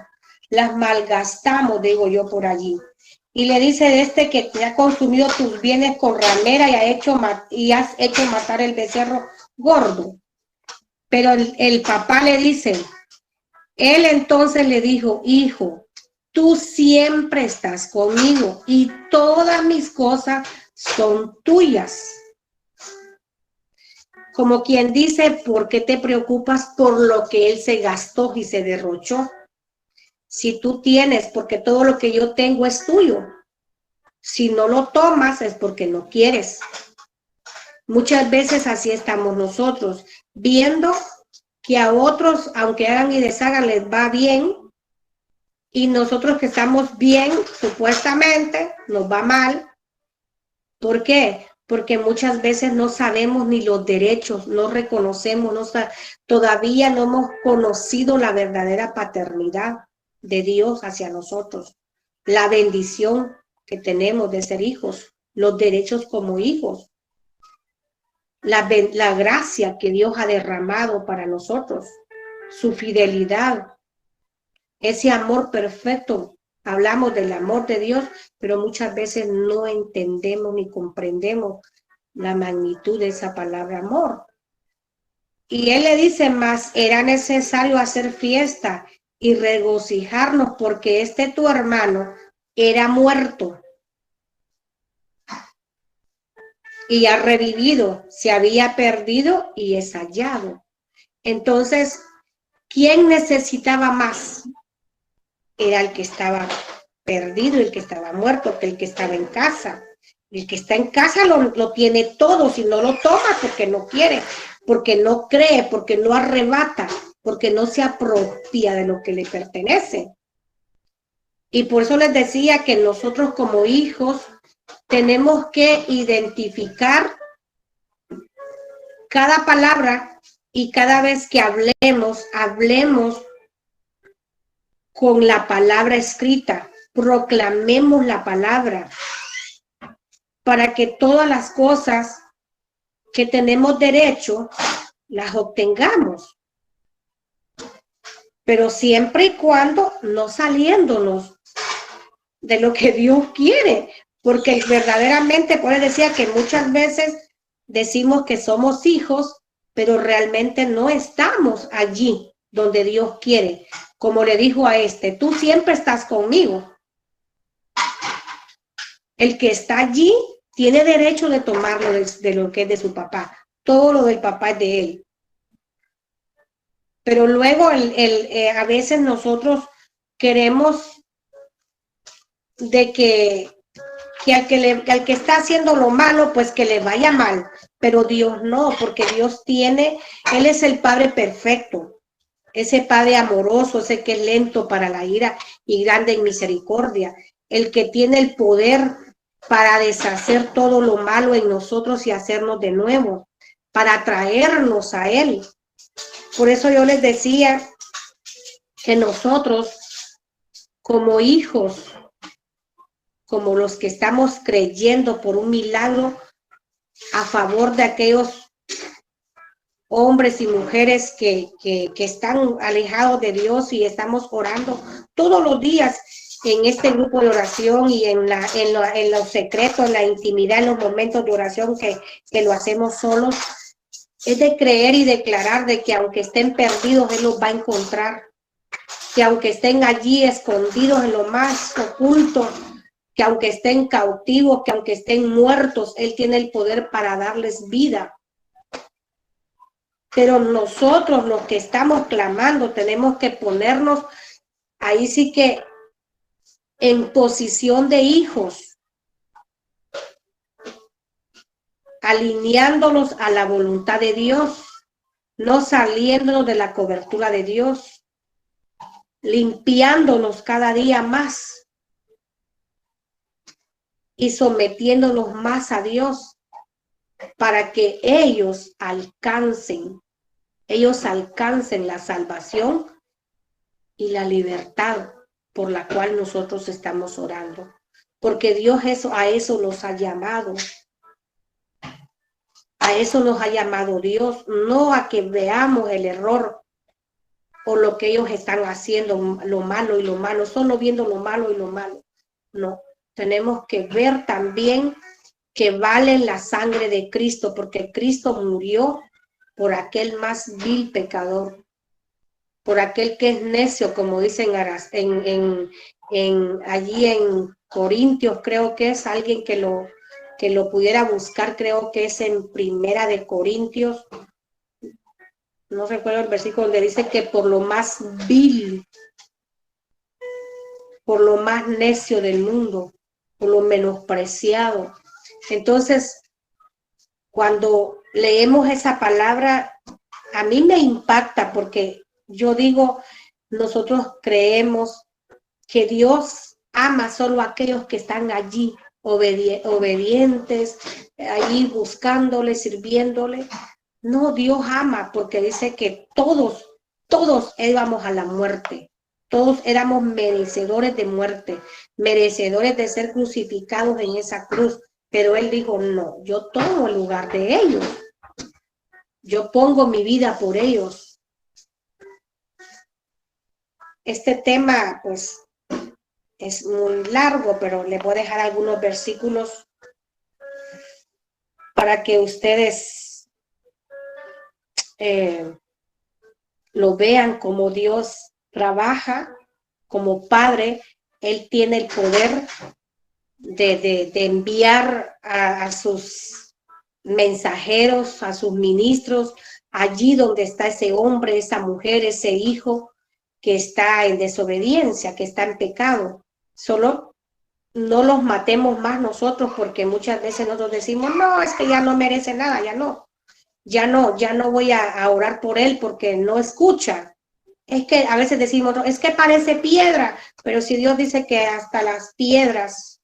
las malgastamos, digo yo por allí. Y le dice que te ha consumido tus bienes con ramera y has hecho matar el becerro gordo. Pero el papá le dice, Él entonces le dijo, hijo, tú siempre estás conmigo y todas mis cosas son tuyas. Como quien dice, ¿por qué te preocupas por lo que él se gastó y se derrochó? Si tú tienes, porque todo lo que yo tengo es tuyo. Si no lo tomas es porque no quieres. Muchas veces así estamos nosotros, viendo que a otros, aunque hagan y deshagan, les va bien, y nosotros que estamos bien, supuestamente, nos va mal. ¿Por qué? Porque muchas veces no sabemos ni los derechos, no reconocemos, todavía no hemos conocido la verdadera paternidad de Dios hacia nosotros, la bendición que tenemos de ser hijos, los derechos como hijos, la gracia que Dios ha derramado para nosotros, su fidelidad, ese amor perfecto. Hablamos del amor de Dios, pero muchas veces no entendemos ni comprendemos la magnitud de esa palabra amor. Y él le dice, más era necesario hacer fiesta y regocijarnos porque tu hermano era muerto y ha revivido, se había perdido y es hallado. Entonces, ¿quién necesitaba más? Era el que estaba perdido, el que estaba muerto, que el que estaba en casa. El que está en casa lo tiene todo, si no lo toma porque no quiere, porque no cree, porque no arrebata, porque no se apropia de lo que le pertenece. Y por eso les decía que nosotros como hijos tenemos que identificar cada palabra y cada vez que hablemos con la palabra escrita, proclamemos la palabra para que todas las cosas que tenemos derecho las obtengamos, pero siempre y cuando no saliéndonos de lo que Dios quiere, porque verdaderamente, pues decía que muchas veces decimos que somos hijos, pero realmente no estamos allí donde Dios quiere. Como le dijo a tú siempre estás conmigo. El que está allí tiene derecho de tomarlo de lo que es de su papá. Todo lo del papá es de él. Pero luego a veces nosotros queremos de que al que está haciendo lo malo, pues que le vaya mal. Pero Dios no, porque Dios Él es el Padre perfecto. Ese Padre amoroso, ese que es lento para la ira y grande en misericordia. El que tiene el poder para deshacer todo lo malo en nosotros y hacernos de nuevo, para traernos a Él. Por eso yo les decía que nosotros, como hijos, como los que estamos creyendo por un milagro a favor de aquellos hombres y mujeres que están alejados de Dios, y estamos orando todos los días en este grupo de oración y en los secretos, en la intimidad, en los momentos de oración que lo hacemos solos, es de creer y declarar de que aunque estén perdidos, Él los va a encontrar, que aunque estén allí escondidos en lo más oculto, que aunque estén cautivos, que aunque estén muertos, Él tiene el poder para darles vida. Pero nosotros, los que estamos clamando, tenemos que ponernos ahí sí que en posición de hijos, alineándonos a la voluntad de Dios, no saliéndonos de la cobertura de Dios, limpiándonos cada día más y sometiéndonos más a Dios para que ellos alcancen la salvación y la libertad por la cual nosotros estamos orando. Porque Dios a eso nos ha llamado. A eso nos ha llamado Dios, no a que veamos el error o lo que ellos están haciendo, lo malo y lo malo, solo viendo lo malo y lo malo. No, tenemos que ver también que vale la sangre de Cristo, porque Cristo murió por aquel más vil pecador. por aquel que es necio, como dicen allí en Corintios, creo que es alguien que lo pudiera buscar, creo que es en Primera de Corintios, no recuerdo el versículo donde dice que por lo más vil, por lo más necio del mundo, por lo menospreciado. Entonces, cuando leemos esa palabra, a mí me impacta porque yo digo, nosotros creemos que Dios ama solo a aquellos que están allí, obedientes, allí buscándole, sirviéndole. No, Dios ama porque dice que todos íbamos a la muerte. Todos éramos merecedores de muerte, merecedores de ser crucificados en esa cruz. Pero Él dijo, no, yo tomo el lugar de ellos. Yo pongo mi vida por ellos. Este tema, pues, es muy largo, pero le voy a dejar algunos versículos para que ustedes lo vean como Dios trabaja como Padre. Él tiene el poder de enviar a sus mensajeros, a sus ministros, allí donde está ese hombre, esa mujer, ese hijo que está en desobediencia, que está en pecado. Solo no los matemos más nosotros, porque muchas veces nosotros decimos, no, es que ya no merece nada, ya no voy a orar por él porque no escucha. Es que a veces decimos, es que parece piedra, pero si Dios dice que hasta las piedras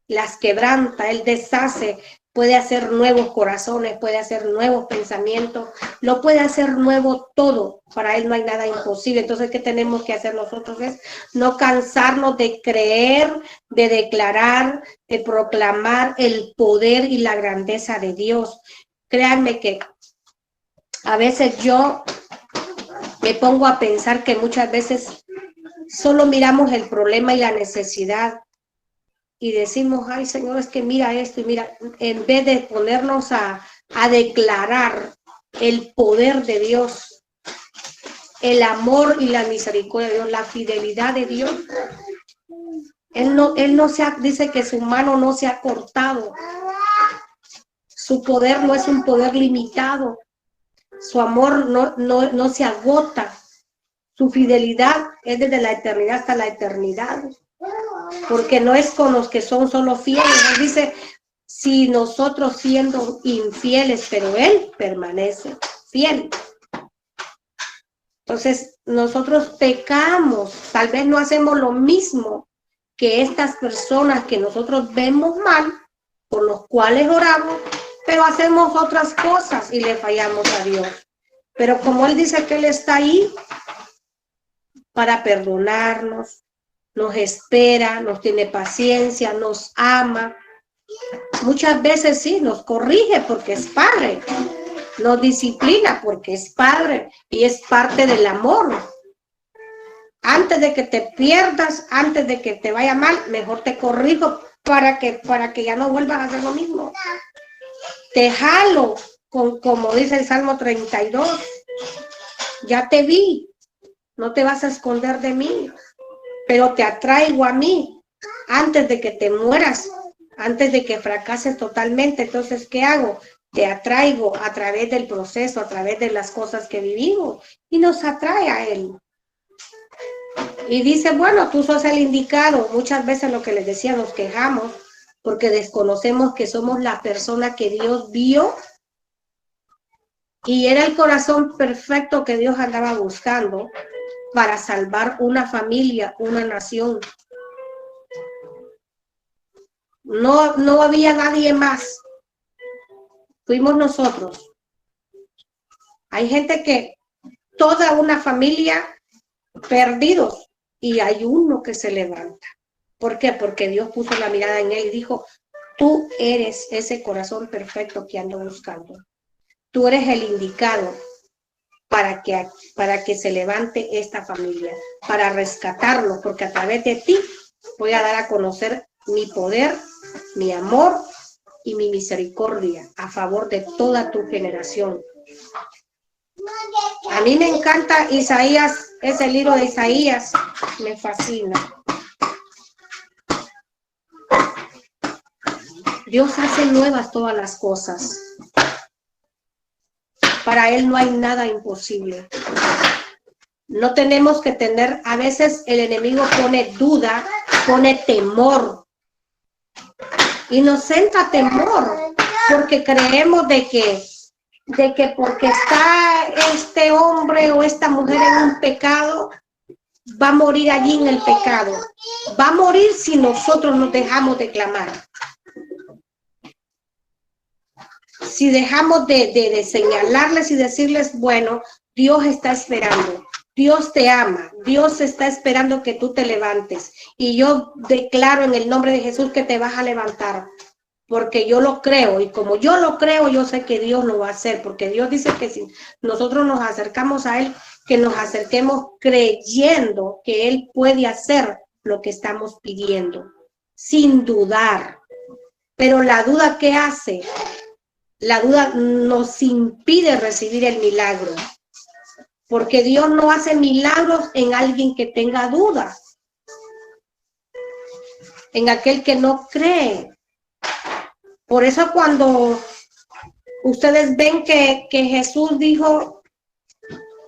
las quebranta, Él deshace, puede hacer nuevos corazones, puede hacer nuevos pensamientos, lo puede hacer nuevo todo. Para Él no hay nada imposible. Entonces, ¿qué tenemos que hacer nosotros? Es no cansarnos de creer, de declarar, de proclamar el poder y la grandeza de Dios. Créanme que a veces yo me pongo a pensar que muchas veces solo miramos el problema y la necesidad y decimos, ay Señor, es que mira esto y mira, en vez de ponernos a declarar el poder de Dios, el amor y la misericordia de Dios, la fidelidad de Dios. Él no dice que su mano no se ha cortado. Su poder no es un poder limitado. Su amor no se agota. Su fidelidad es desde la eternidad hasta la eternidad. Porque no es con los que son solo fieles. Él dice, si nosotros siendo infieles, pero Él permanece fiel. Entonces, nosotros pecamos, tal vez no hacemos lo mismo que estas personas que nosotros vemos mal, por los cuales oramos, pero hacemos otras cosas y le fallamos a Dios. Pero como Él dice que Él está ahí para perdonarnos, nos espera, nos tiene paciencia, nos ama. Muchas veces sí, nos corrige porque es Padre, nos disciplina porque es Padre y es parte del amor. Antes de que te pierdas, antes de que te vaya mal, mejor te corrijo para que ya no vuelvas a hacer lo mismo. Te jalo, como dice el Salmo 32, ya te vi, no te vas a esconder de mí, pero te atraigo a mí antes de que te mueras, antes de que fracases totalmente. Entonces, ¿qué hago? Te atraigo a través del proceso, a través de las cosas que vivimos, y nos atrae a Él. Y dice, bueno, tú sos el indicado. Muchas veces lo que les decía, nos quejamos porque desconocemos que somos la persona que Dios vio y era el corazón perfecto que Dios andaba buscando para salvar una familia, una nación. No había nadie más. Fuimos nosotros. Hay gente que toda una familia perdidos y hay uno que se levanta. ¿Por qué? Porque Dios puso la mirada en él y dijo, tú eres ese corazón perfecto que ando buscando. Tú eres el indicado para que se levante esta familia, para rescatarlo, porque a través de ti voy a dar a conocer mi poder, mi amor y mi misericordia a favor de toda tu generación. A mí me encanta Isaías, ese libro de Isaías, me fascina. Dios hace nuevas todas las cosas. Para Él no hay nada imposible. No tenemos que tener, a veces el enemigo pone duda, pone temor. Y nos entra temor, porque creemos de que porque está este hombre o esta mujer en un pecado, va a morir allí en el pecado. Va a morir si nosotros nos dejamos de clamar. Si dejamos de señalarles y decirles, bueno, Dios está esperando, Dios te ama, Dios está esperando que tú te levantes. Y yo declaro en el nombre de Jesús que te vas a levantar, porque yo lo creo. Y como yo lo creo, yo sé que Dios lo va a hacer, porque Dios dice que si nosotros nos acercamos a Él, que nos acerquemos creyendo que Él puede hacer lo que estamos pidiendo, sin dudar. Pero la duda, ¿qué hace? La duda nos impide recibir el milagro, porque Dios no hace milagros en alguien que tenga dudas, en aquel que no cree. Por eso cuando ustedes ven que Jesús dijo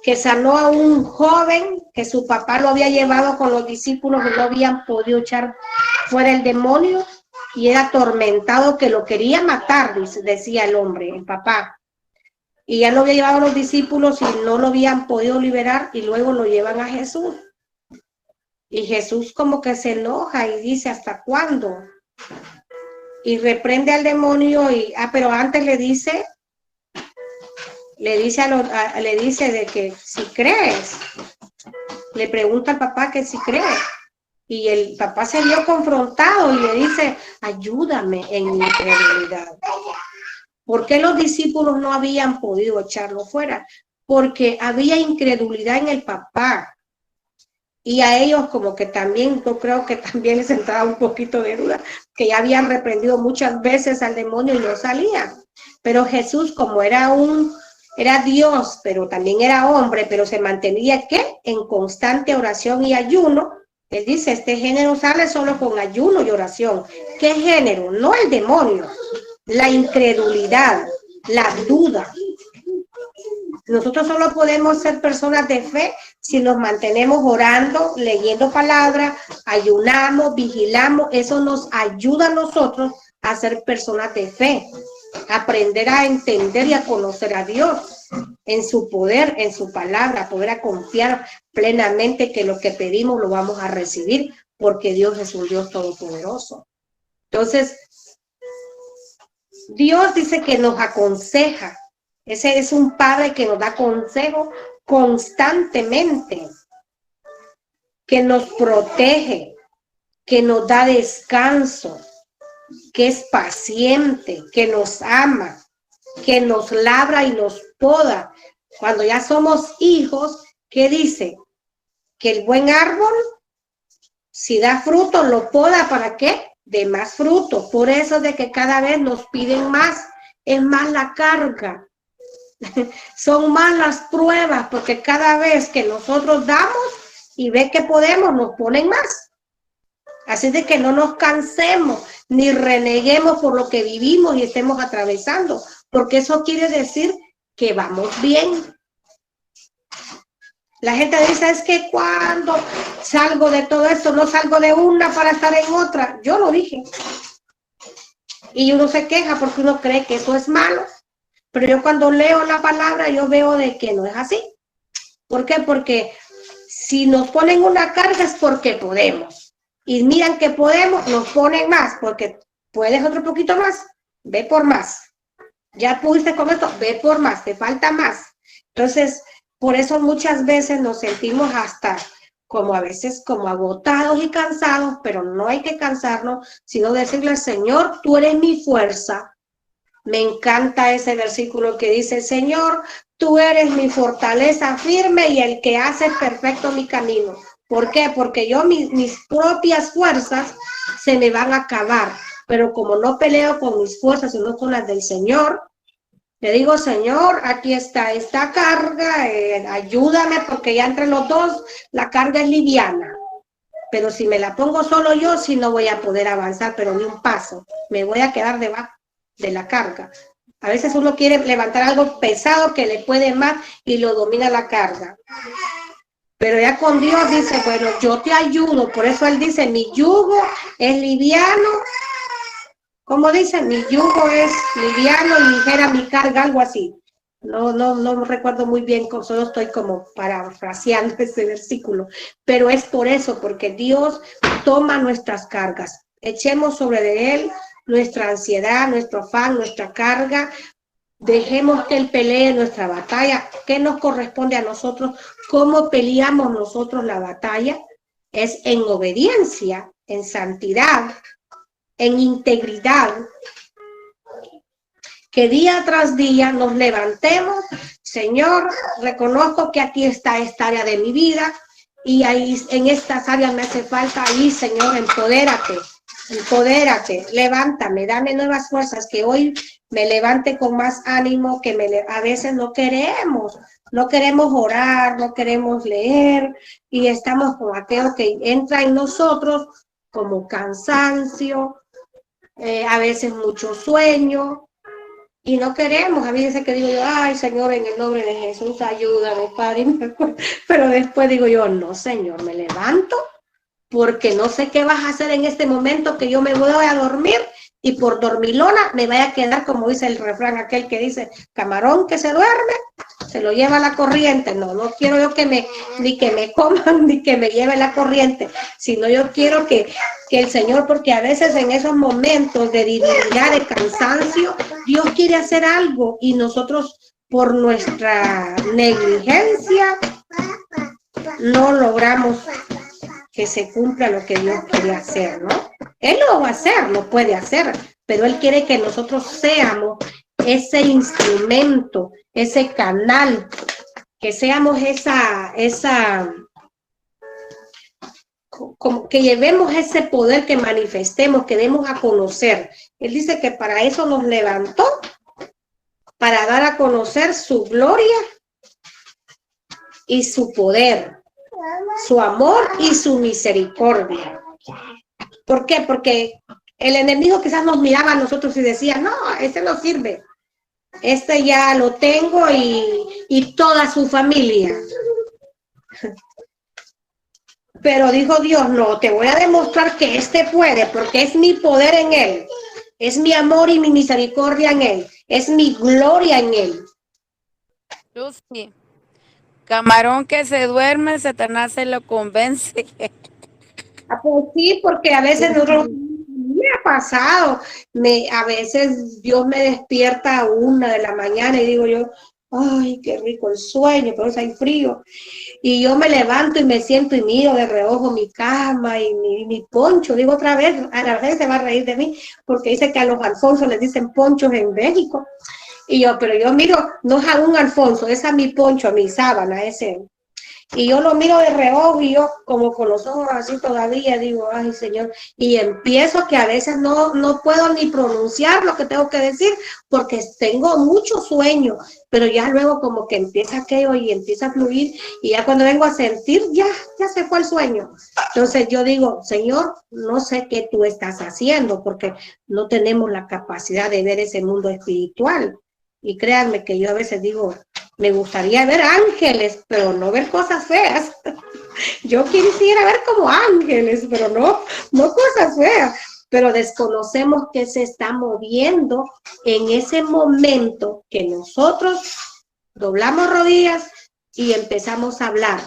que sanó a un joven, que su papá lo había llevado con los discípulos y no habían podido echar fuera el demonio, y era atormentado, que lo quería matar, decía el hombre, el papá. Y ya lo había llevado a los discípulos y no lo habían podido liberar, y luego lo llevan a Jesús. Y Jesús como que se enoja y dice, ¿hasta cuándo? Y reprende al demonio, pero antes le dice de que si crees. Le pregunta al papá que si cree. Y el papá se vio confrontado y le dice, ayúdame en mi incredulidad. ¿Por qué los discípulos no habían podido echarlo fuera? Porque había incredulidad en el papá. Y a ellos como que también, yo creo que también les entraba un poquito de duda, que ya habían reprendido muchas veces al demonio y no salían. Pero Jesús, como era Dios, pero también era hombre, pero se mantenía, ¿qué? En constante oración y ayuno. Él dice, este género sale solo con ayuno y oración. ¿Qué género? No el demonio, la incredulidad, la duda. Nosotros solo podemos ser personas de fe si nos mantenemos orando, leyendo palabra, ayunamos, vigilamos. Eso nos ayuda a nosotros a ser personas de fe, aprender a entender y a conocer a Dios en su poder, en su palabra, poder a confiar plenamente que lo que pedimos lo vamos a recibir, porque Dios es un Dios todopoderoso. Entonces, Dios dice que nos aconseja. Ese es un padre que nos da consejo constantemente, que nos protege, que nos da descanso, que es paciente, que nos ama, que nos labra y nos poda. Cuando ya somos hijos, ¿qué dice? Que el buen árbol, si da fruto, lo poda, ¿para qué? De más fruto. Por eso de que cada vez nos piden más, es más la carga. Son más las pruebas, porque cada vez que nosotros damos y ve que podemos, nos ponen más. Así de que no nos cansemos ni reneguemos por lo que vivimos y estemos atravesando, porque eso quiere decir que vamos bien. La gente dice, es que cuando salgo de todo esto, no salgo de una para estar en otra. Yo lo dije. Y uno se queja porque uno cree que eso es malo. Pero yo cuando leo la palabra, yo veo de que no es así. ¿Por qué? Porque si nos ponen una carga es porque podemos. Y miran que podemos, nos ponen más, porque puedes otro poquito más, ve por más. Ya pudiste con esto, ve por más, te falta más. Entonces, por eso muchas veces nos sentimos hasta como a veces como agotados y cansados, pero no hay que cansarnos, sino decirle al Señor, tú eres mi fuerza. Me encanta ese versículo que dice, Señor, tú eres mi fortaleza firme y el que hace perfecto mi camino. ¿Por qué? Porque yo mis propias fuerzas se me van a acabar, pero como no peleo con mis fuerzas, sino con las del Señor, Le digo, Señor, aquí está esta carga, ayúdame porque ya entre los dos la carga es liviana. Pero si me la pongo solo yo, sí no voy a poder avanzar, pero ni un paso. Me voy a quedar debajo de la carga. A veces uno quiere levantar algo pesado que le puede más y lo domina la carga. Pero ya con Dios dice, bueno, yo te ayudo. Por eso Él dice, mi yugo es liviano. ¿Cómo dice? Mi yugo es liviano y ligera mi carga, algo así. No recuerdo muy bien, solo estoy como parafraseando ese versículo, pero es por eso, porque Dios toma nuestras cargas. Echemos sobre Él nuestra ansiedad, nuestro afán, nuestra carga. Dejemos que Él pelee nuestra batalla. ¿Qué nos corresponde a nosotros? ¿Cómo peleamos nosotros la batalla? Es en obediencia, en santidad, en integridad, que día tras día nos levantemos. Señor, reconozco que aquí está esta área de mi vida y ahí en estas áreas me hace falta. Ahí, Señor, empodérate, levántame, dame nuevas fuerzas, que hoy me levante con más ánimo, que a veces no queremos orar, no queremos leer y estamos con aquello que entra en nosotros como cansancio, a veces mucho sueño. Y no queremos, a veces que digo yo, ay Señor, en el nombre de Jesús, ayúdame, Padre. Pero después digo yo, no Señor, me levanto porque no sé qué vas a hacer en este momento que yo me voy a dormir y por dormilona me vaya a quedar, como dice el refrán aquel que dice, camarón que se duerme, se lo lleva la corriente. No quiero yo ni que me coman, ni que me lleve la corriente, sino yo quiero que el Señor, porque a veces en esos momentos de debilidad, de cansancio, Dios quiere hacer algo y nosotros por nuestra negligencia no logramos que se cumpla lo que Dios quiere hacer, ¿no? Él lo va a hacer, lo puede hacer, pero Él quiere que nosotros seamos ese instrumento, ese canal, que seamos como que llevemos ese poder, que manifestemos, que demos a conocer. Él dice que para eso nos levantó, para dar a conocer su gloria y su poder, su amor y su misericordia. ¿Por qué? Porque el enemigo quizás nos miraba a nosotros y decía, no, ese no sirve. Este ya lo tengo y toda su familia. Pero dijo Dios, no, te voy a demostrar que este puede, porque es mi poder en él. Es mi amor y mi misericordia en él. Es mi gloria en él. Lucy, camarón que se duerme, Satanás se lo convence. Pues sí, porque a veces me ha pasado, a veces Dios me despierta a 1 de la mañana y digo yo, ay, qué rico el sueño, pero hay frío. Y yo me levanto y me siento y miro de reojo mi cama y mi poncho. Digo otra vez, a la vez se va a reír de mí, porque dice que a los Alfonsos les dicen ponchos en México. Y yo, pero yo miro, no es a un Alfonso, es a mi poncho, a mi sábana, ese. Y yo lo miro de reojo y yo como con los ojos así todavía digo, ay Señor, y empiezo que a veces no puedo ni pronunciar lo que tengo que decir porque tengo mucho sueño, pero ya luego como que empieza aquello y empieza a fluir y ya cuando vengo a sentir ya se fue el sueño. Entonces yo digo, Señor, no sé qué tú estás haciendo porque no tenemos la capacidad de ver ese mundo espiritual. Y créanme que yo a veces digo, me gustaría ver ángeles, pero no ver cosas feas. Yo quisiera ver como ángeles, pero no cosas feas. Pero desconocemos qué se está moviendo en ese momento que nosotros doblamos rodillas y empezamos a hablar.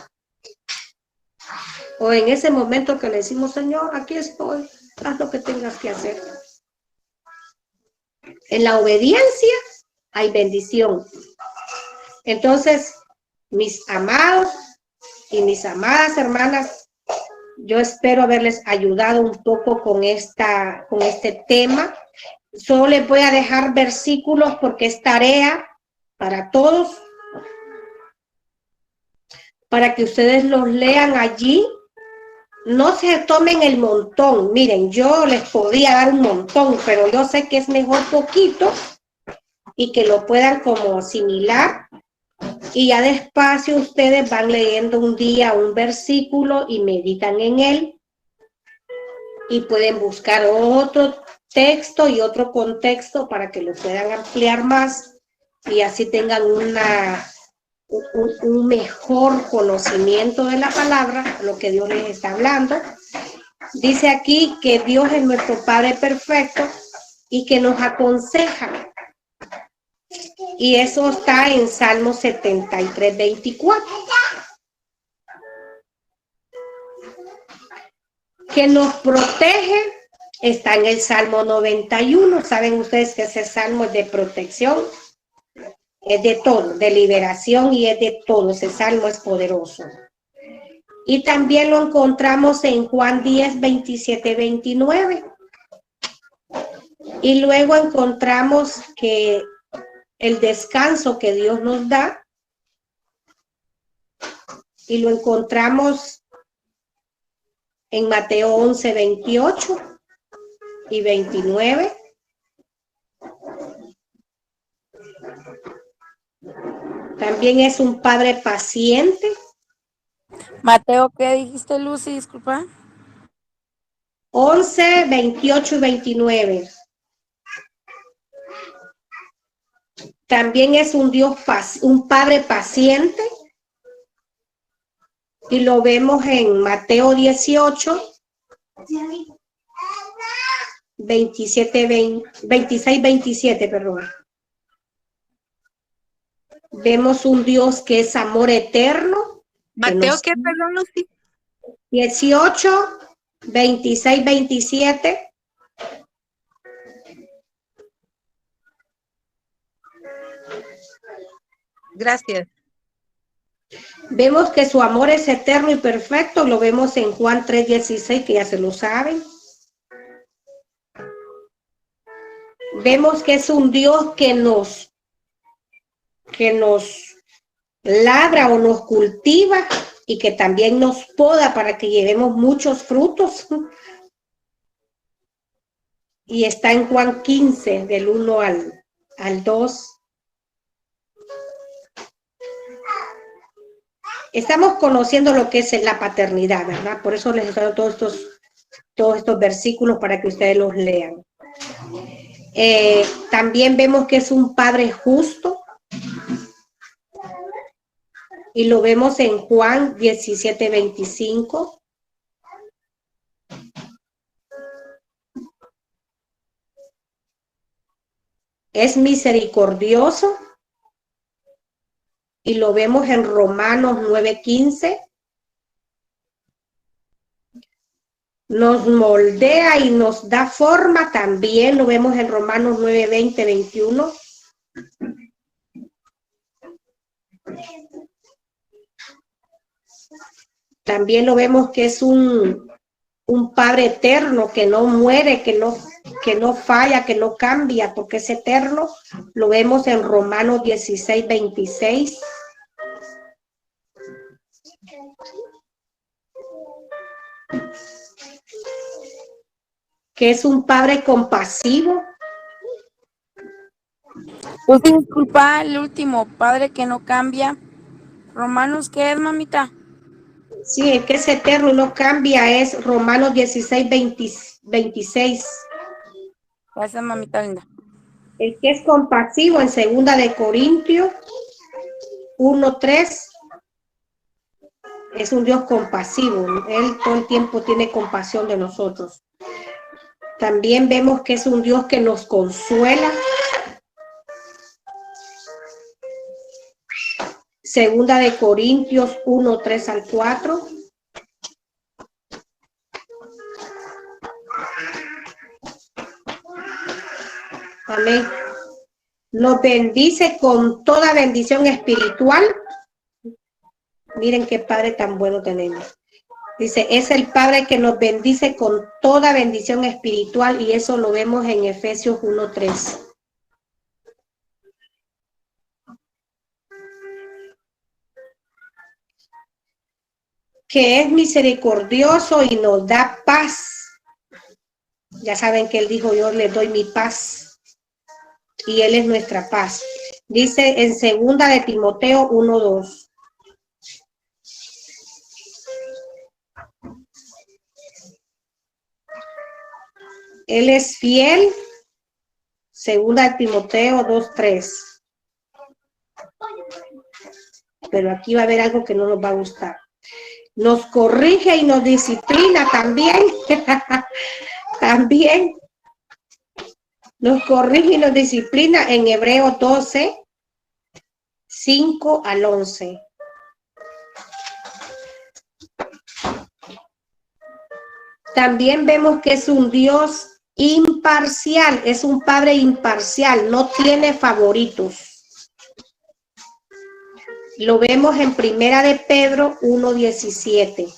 O en ese momento que le decimos, Señor, aquí estoy, haz lo que tengas que hacer. En la obediencia hay bendición. Entonces, mis amados y mis amadas hermanas, yo espero haberles ayudado un poco con este tema. Solo les voy a dejar versículos porque es tarea para todos, para que ustedes los lean allí. No se tomen el montón. Miren, yo les podría dar un montón, pero yo sé que es mejor poquito y que lo puedan como asimilar. Y ya despacio ustedes van leyendo un día un versículo y meditan en él. Y pueden buscar otro texto y otro contexto para que lo puedan ampliar más y así tengan un mejor conocimiento de la palabra, lo que Dios les está hablando. Dice aquí que Dios es nuestro Padre perfecto y que nos aconseja. Y eso está en Salmo 73, 24. Que nos protege está en el Salmo 91. Saben ustedes que ese salmo es de protección, es de todo, de liberación y es de todo. Ese salmo es poderoso. Y también lo encontramos en Juan 10, 27, 29. Y luego encontramos que el descanso que Dios nos da, y lo encontramos en Mateo 11, 28 y 29. También es un padre paciente. Mateo, ¿qué dijiste, Lucy? Disculpa. 11, 28 y 29. También es un un padre paciente. Y lo vemos en Mateo 18, 26, 27, perdón. Vemos un Dios que es amor eterno. Mateo, ¿qué? Perdón, Lucy. 18, 26, 27. Gracias. Vemos que su amor es eterno y perfecto. Lo vemos en Juan 3, 16, que ya se lo saben. Vemos que es un Dios que nos labra o nos cultiva y que también nos poda para que llevemos muchos frutos. Y está en Juan 15, del 1 al 2. Estamos conociendo lo que es la paternidad, ¿verdad? Por eso les estoy dando todos estos versículos para que ustedes los lean. También vemos que es un padre justo. Y lo vemos en Juan 17, 25. Es misericordioso. Y lo vemos en Romanos 9, 15. Nos moldea y nos da forma, también lo vemos en Romanos 9, 20, 21. También lo vemos que es un Padre eterno, que no muere, que no falla, que no cambia, porque es eterno. Lo vemos en Romanos 16, 26. Que es un Padre compasivo. Pues disculpa, el último, padre que no cambia. Romanos, ¿qué es, mamita? Sí, el que es eterno y no cambia es Romanos 16, 26. Gracias, mamita linda. El que es compasivo en 2 de Corintios 1, 3. Es un Dios compasivo. Él todo el tiempo tiene compasión de nosotros. También vemos que es un Dios que nos consuela. 2 de Corintios 1, 3 al 4. Amén. Nos bendice con toda bendición espiritual. Miren qué Padre tan bueno tenemos. Dice, es el Padre que nos bendice con toda bendición espiritual, y eso lo vemos en Efesios 1, 3. Que es misericordioso y nos da paz. Ya saben que él dijo, yo les doy mi paz. y Él es nuestra paz. Dice en 2 de Timoteo 1:2. Él es fiel. 2 de Timoteo 2:3. Pero aquí va a haber algo que no nos va a gustar. Nos corrige y nos disciplina también. También nos corrige y nos disciplina en Hebreos 12, 5 al 11. También vemos que es un Dios imparcial, es un Padre imparcial, no tiene favoritos. Lo vemos en 1 de Pedro 1:17.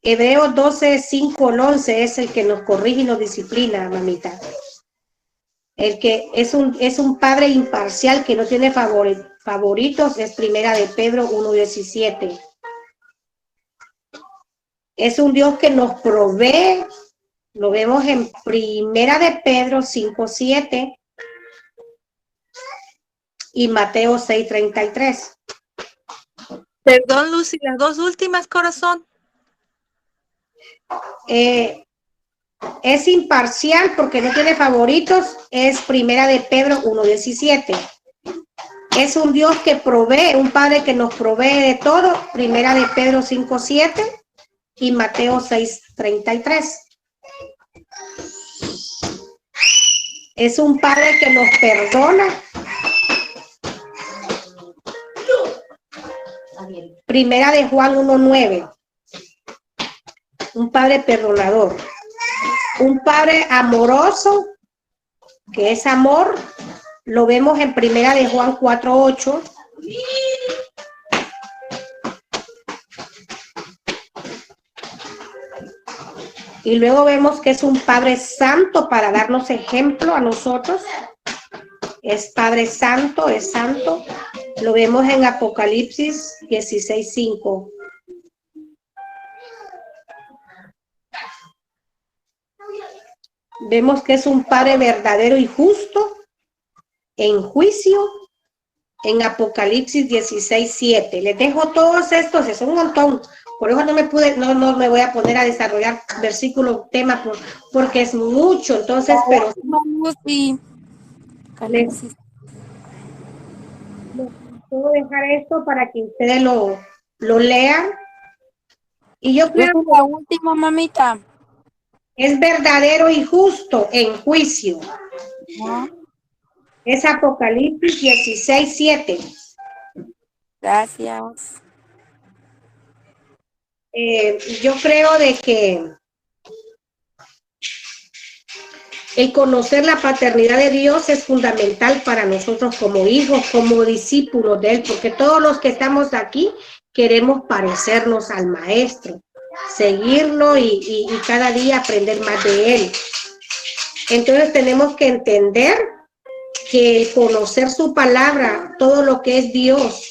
Hebreos 12, 5 al 11 es el que nos corrige y nos disciplina, mamita. El que es un Padre imparcial que no tiene favoritos es 1 de Pedro 1:17. Es un Dios que nos provee. Lo vemos en 1 de Pedro 5:7 y Mateo 6:33. Perdón, Lucy, las dos últimas, corazón. Es imparcial porque no tiene favoritos, es 1 de Pedro 1:17. Es un Dios que provee, un Padre que nos provee de todo, 1 de Pedro 5:7 y Mateo 6:33. Es un Padre que nos perdona. 1 de Juan 1:9. Un Padre perdonador. Un Padre amoroso, que es amor, lo vemos en 1 de Juan 4:8. Y luego vemos que es un Padre santo para darnos ejemplo a nosotros. Es Padre santo, es santo. Lo vemos en Apocalipsis 16:5. Vemos que es un Padre verdadero y justo en juicio en Apocalipsis 16:7. Les dejo todos estos, es un montón. Por eso no me voy a poner a desarrollar versículo, tema, porque es mucho. Entonces, pero Sí. les puedo dejar esto para que ustedes lo lean. Y yo creo que la última, mamita. Es verdadero y justo en juicio. Es Apocalipsis 16:7. Gracias. Yo creo de que el conocer la paternidad de Dios es fundamental para nosotros como hijos, como discípulos de Él, porque todos los que estamos aquí queremos parecernos al Maestro, seguirlo y cada día aprender más de Él. Entonces tenemos que entender que conocer su palabra, todo lo que es Dios.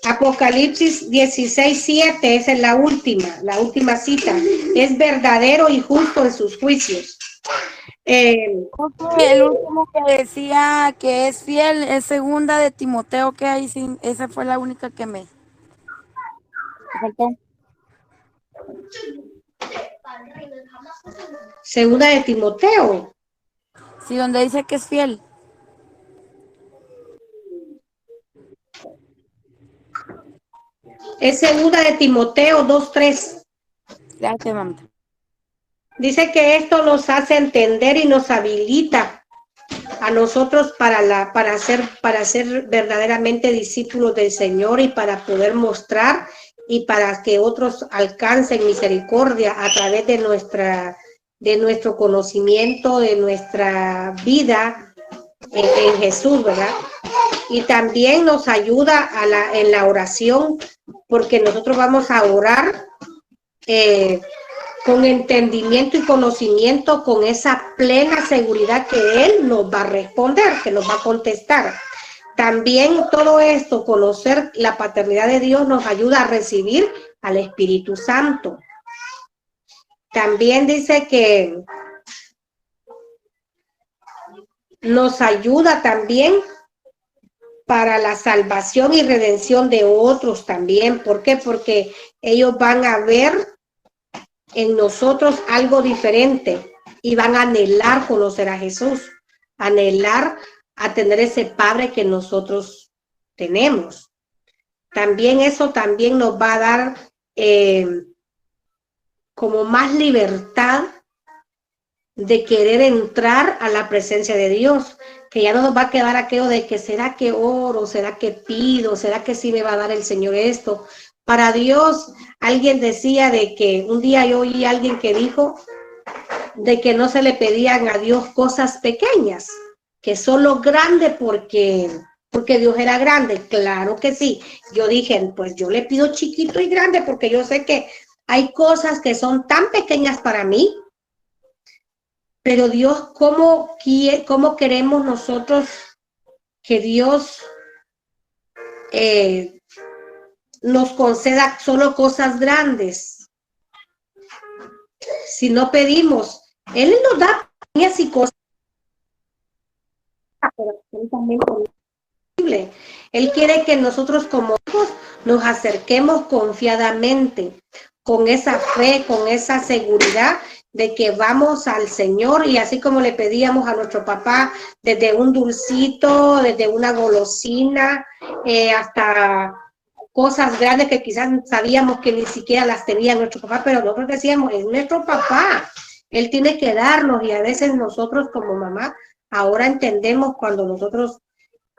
Apocalipsis 16:7, esa es la última cita. Es verdadero y justo en sus juicios. El último que decía que es fiel es 2 de Timoteo, que ahí sí, esa fue la única que me faltó. 2 de Timoteo. Sí, donde dice que es fiel. Es 2 de Timoteo 2:3. Gracias, mamá. Dice que esto nos hace entender y nos habilita a nosotros para ser verdaderamente discípulos del Señor y para poder mostrar y para que otros alcancen misericordia a través de nuestro conocimiento, de nuestra vida en Jesús, ¿verdad? Y también nos ayuda en la oración, porque nosotros vamos a orar con entendimiento y conocimiento, con esa plena seguridad que Él nos va a responder, que nos va a contestar. También todo esto, conocer la paternidad de Dios, nos ayuda a recibir al Espíritu Santo. También dice que nos ayuda también para la salvación y redención de otros también. ¿Por qué? Porque ellos van a ver en nosotros algo diferente y van a anhelar conocer a Jesús, anhelar a tener ese Padre que nosotros tenemos. También eso también nos va a dar como más libertad de querer entrar a la presencia de Dios, que ya no nos va a quedar aquello de que será que oro, será que pido, será que sí me va a dar el Señor esto. Para Dios, alguien decía de que un día yo oí a alguien que dijo de que no se le pedían a Dios cosas pequeñas, que solo grande porque Dios era grande. Claro que sí. Yo dije, pues yo le pido chiquito y grande porque yo sé que hay cosas que son tan pequeñas para mí, pero Dios, ¿cómo queremos nosotros que Dios nos conceda solo cosas grandes? Si no pedimos, Él nos da pequeñas y cosas, pero absolutamente imposible. Él quiere que nosotros como hijos nos acerquemos confiadamente, con esa fe, con esa seguridad de que vamos al Señor, y así como le pedíamos a nuestro papá desde un dulcito, desde una golosina, hasta cosas grandes que quizás sabíamos que ni siquiera las tenía nuestro papá, pero nosotros decíamos, es nuestro papá, él tiene que darnos. Y a veces nosotros como mamá ahora entendemos cuando nosotros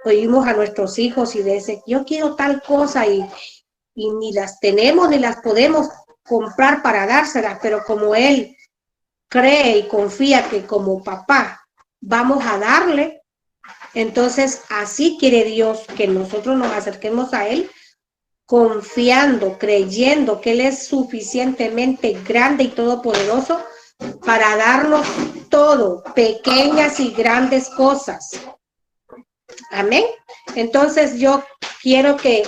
oímos a nuestros hijos y dicen, yo quiero tal cosa, y ni las tenemos ni las podemos comprar para dárselas, pero como él cree y confía que como papá vamos a darle, entonces así quiere Dios que nosotros nos acerquemos a él, confiando, creyendo que él es suficientemente grande y todopoderoso para darnos todo, pequeñas y grandes cosas. Amén. Entonces yo quiero que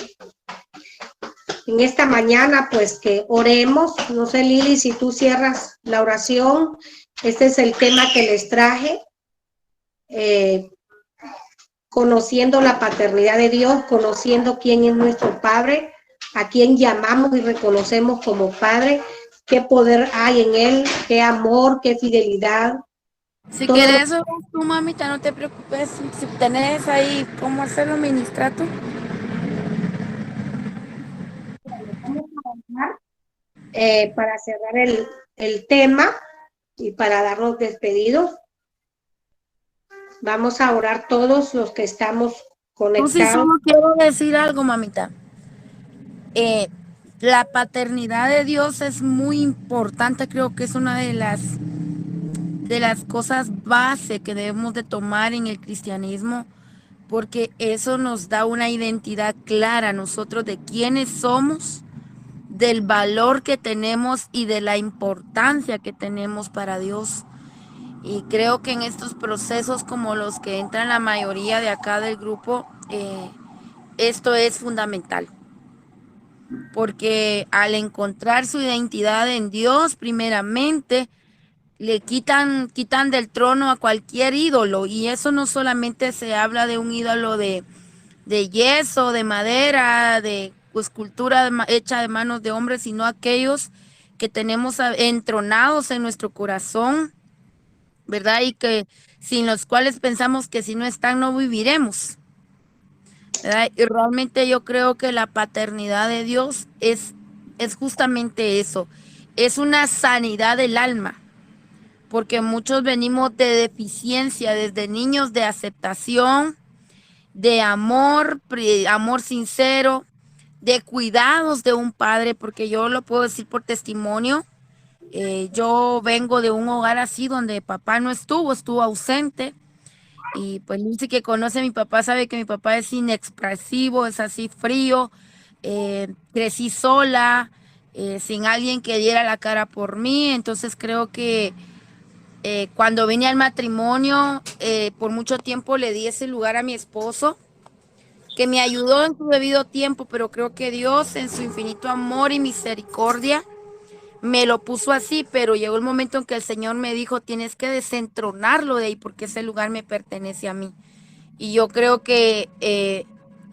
en esta mañana, pues que oremos. No sé, Lili, si tú cierras la oración. Este es el tema que les traje. Conociendo la paternidad de Dios, conociendo quién es nuestro Padre, a quien llamamos y reconocemos como Padre, qué poder hay en Él, qué amor, qué fidelidad. Si quieres eso, tú, mamita, no te preocupes. Si tenés ahí cómo hacerlo, ministrato. Para cerrar el tema y para darnos despedidos, vamos a orar todos los que estamos conectados. Sí, solo quiero decir algo, mamita. La paternidad de Dios es muy importante. Creo que es una de las cosas base que debemos de tomar en el cristianismo, porque eso nos da una identidad clara a nosotros de quiénes somos, del valor que tenemos y de la importancia que tenemos para Dios. Y creo que en estos procesos como los que entran la mayoría de acá del grupo, esto es fundamental. Porque al encontrar su identidad en Dios, primeramente, le quitan del trono a cualquier ídolo. Y eso no solamente se habla de un ídolo de yeso, de madera, de escultura hecha de manos de hombres, sino aquellos que tenemos entronados en nuestro corazón, ¿verdad? Y que sin los cuales pensamos que si no están no viviremos, ¿verdad? Y realmente yo creo que la paternidad de Dios es justamente eso, es una sanidad del alma, porque muchos venimos de deficiencia desde niños, de aceptación, de amor sincero, de cuidados de un padre, porque yo lo puedo decir por testimonio. Yo vengo de un hogar así donde papá no estuvo ausente. Y pues Lucy, que conoce a mi papá, sabe que mi papá es inexpresivo, es así frío. Crecí sola, sin alguien que diera la cara por mí. Entonces creo que cuando vine al matrimonio, por mucho tiempo le di ese lugar a mi esposo, que me ayudó en su debido tiempo, pero creo que Dios en su infinito amor y misericordia me lo puso así, pero llegó el momento en que el Señor me dijo, tienes que desentronarlo de ahí porque ese lugar me pertenece a mí. Y yo creo que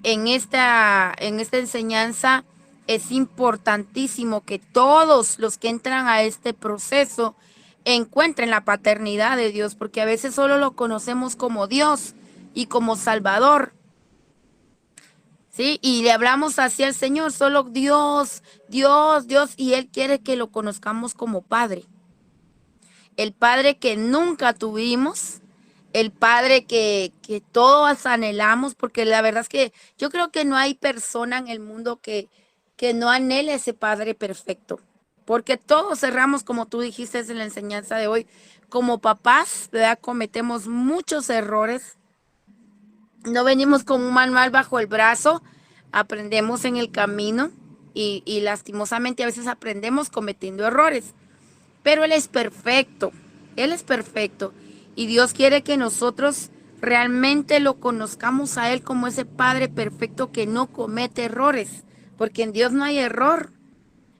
en esta enseñanza es importantísimo que todos los que entran a este proceso encuentren la paternidad de Dios, porque a veces solo lo conocemos como Dios y como Salvador, ¿sí? Y le hablamos así al Señor, solo Dios, Dios, Dios, y Él quiere que lo conozcamos como Padre. El Padre que nunca tuvimos, el Padre que todos anhelamos, porque la verdad es que yo creo que no hay persona en el mundo que no anhele ese Padre perfecto, porque todos cerramos, como tú dijiste en la enseñanza de hoy, como papás, ¿verdad? Cometemos muchos errores, no venimos con un manual bajo el brazo, aprendemos en el camino y lastimosamente a veces aprendemos cometiendo errores. Pero Él es perfecto, Él es perfecto. Y Dios quiere que nosotros realmente lo conozcamos a Él como ese Padre perfecto que no comete errores. Porque en Dios no hay error,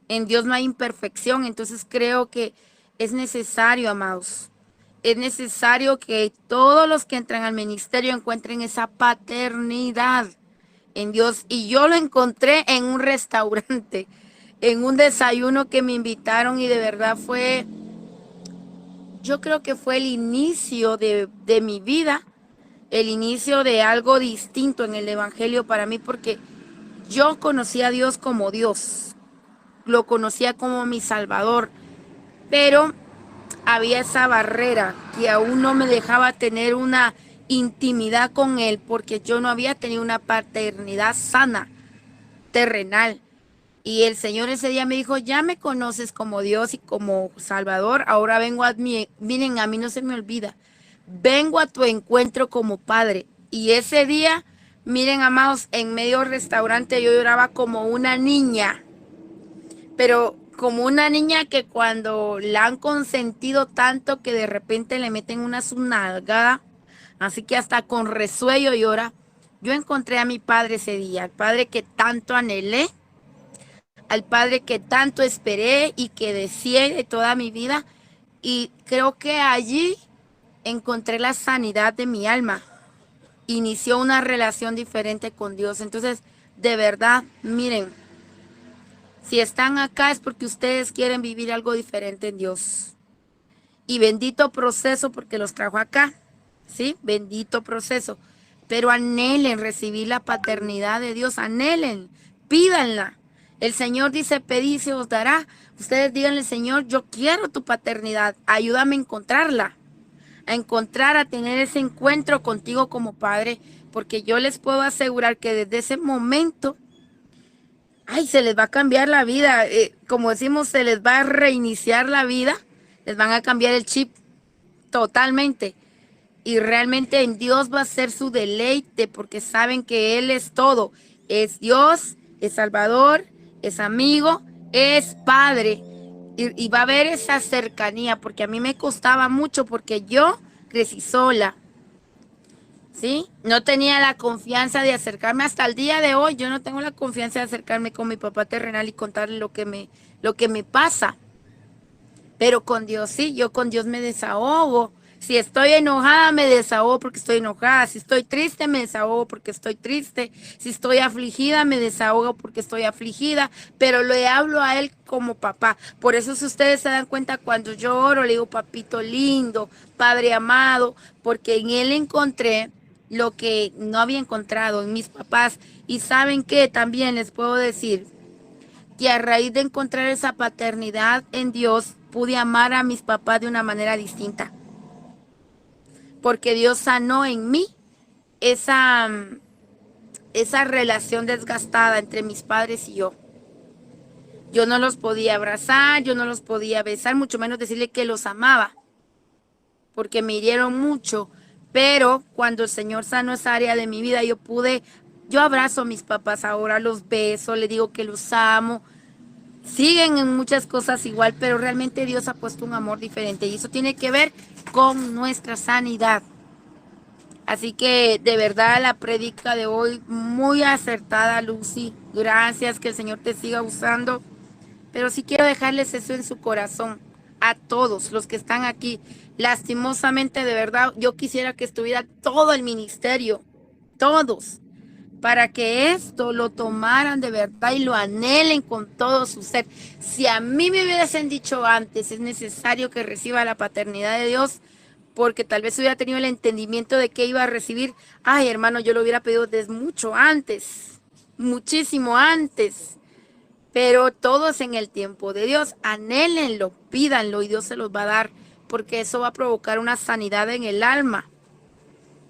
en Dios no hay imperfección. Entonces creo que es necesario, amados, es necesario que todos los que entran al ministerio encuentren esa paternidad en Dios. Y yo lo encontré en un restaurante, en un desayuno que me invitaron y de verdad fue, yo creo que fue el inicio de mi vida, el inicio de algo distinto en el Evangelio para mí, porque yo conocí a Dios como Dios, lo conocía como mi Salvador, pero había esa barrera que aún no me dejaba tener una intimidad con Él, porque yo no había tenido una paternidad sana, terrenal. Y el Señor ese día me dijo, ya me conoces como Dios y como Salvador, ahora vengo a mí, miren, a mí no se me olvida, vengo a tu encuentro como Padre. Y ese día, miren, amados, en medio del restaurante yo lloraba como una niña, pero como una niña que cuando la han consentido tanto que de repente le meten una nalgada, así que hasta con resuello llora. Yo encontré a mi Padre ese día, el Padre que tanto anhelé, al Padre que tanto esperé y que deseé de toda mi vida. Y creo que allí encontré la sanidad de mi alma. Inició una relación diferente con Dios. Entonces, de verdad, miren, si están acá es porque ustedes quieren vivir algo diferente en Dios. Y bendito proceso porque los trajo acá, ¿sí? Bendito proceso. Pero anhelen recibir la paternidad de Dios, anhelen, pídanla. El Señor dice, pedid y se os dará. Ustedes díganle, Señor, yo quiero tu paternidad, ayúdame a encontrarla, a tener ese encuentro contigo como Padre, porque yo les puedo asegurar que desde ese momento, ay, se les va a cambiar la vida, como decimos, se les va a reiniciar la vida, les van a cambiar el chip totalmente. Y realmente en Dios va a ser su deleite porque saben que Él es todo. Es Dios, es Salvador, es amigo, es Padre. Y va a haber esa cercanía porque a mí me costaba mucho porque yo crecí sola. ¿Sí? No tenía la confianza de acercarme hasta el día de hoy. Yo no tengo la confianza de acercarme con mi papá terrenal y contarle lo que me pasa. Pero con Dios sí, yo con Dios me desahogo. Si estoy enojada, me desahogo porque estoy enojada. Si estoy triste, me desahogo porque estoy triste. Si estoy afligida, me desahogo porque estoy afligida. Pero le hablo a Él como papá. Por eso si ustedes se dan cuenta cuando lloro, le digo, papito lindo, Padre amado, porque en Él encontré lo que no había encontrado en mis papás. Y ¿saben qué? También les puedo decir que a raíz de encontrar esa paternidad en Dios, pude amar a mis papás de una manera distinta. Porque Dios sanó en mí esa relación desgastada entre mis padres y yo. Yo no los podía abrazar, yo no los podía besar, mucho menos decirle que los amaba, porque me hirieron mucho. Pero cuando el Señor sanó esa área de mi vida, yo abrazo a mis papás ahora, los beso, les digo que los amo. Siguen en muchas cosas igual, pero realmente Dios ha puesto un amor diferente y eso tiene que ver con nuestra sanidad. Así que de verdad la prédica de hoy muy acertada, Lucy. Gracias, que el Señor te siga usando. pero sí quiero dejarles eso en su corazón a todos los que están aquí. Lastimosamente, de verdad, yo quisiera que estuviera todo el ministerio, todos, para que esto lo tomaran de verdad y lo anhelen con todo su ser. Si a mí me hubiesen dicho antes, es necesario que reciba la paternidad de Dios, porque tal vez hubiera tenido el entendimiento de que iba a recibir, ay hermano, yo lo hubiera pedido desde mucho antes, muchísimo antes. Pero todos en el tiempo de Dios, anhélenlo, pídanlo y Dios se los va a dar, porque eso va a provocar una sanidad en el alma,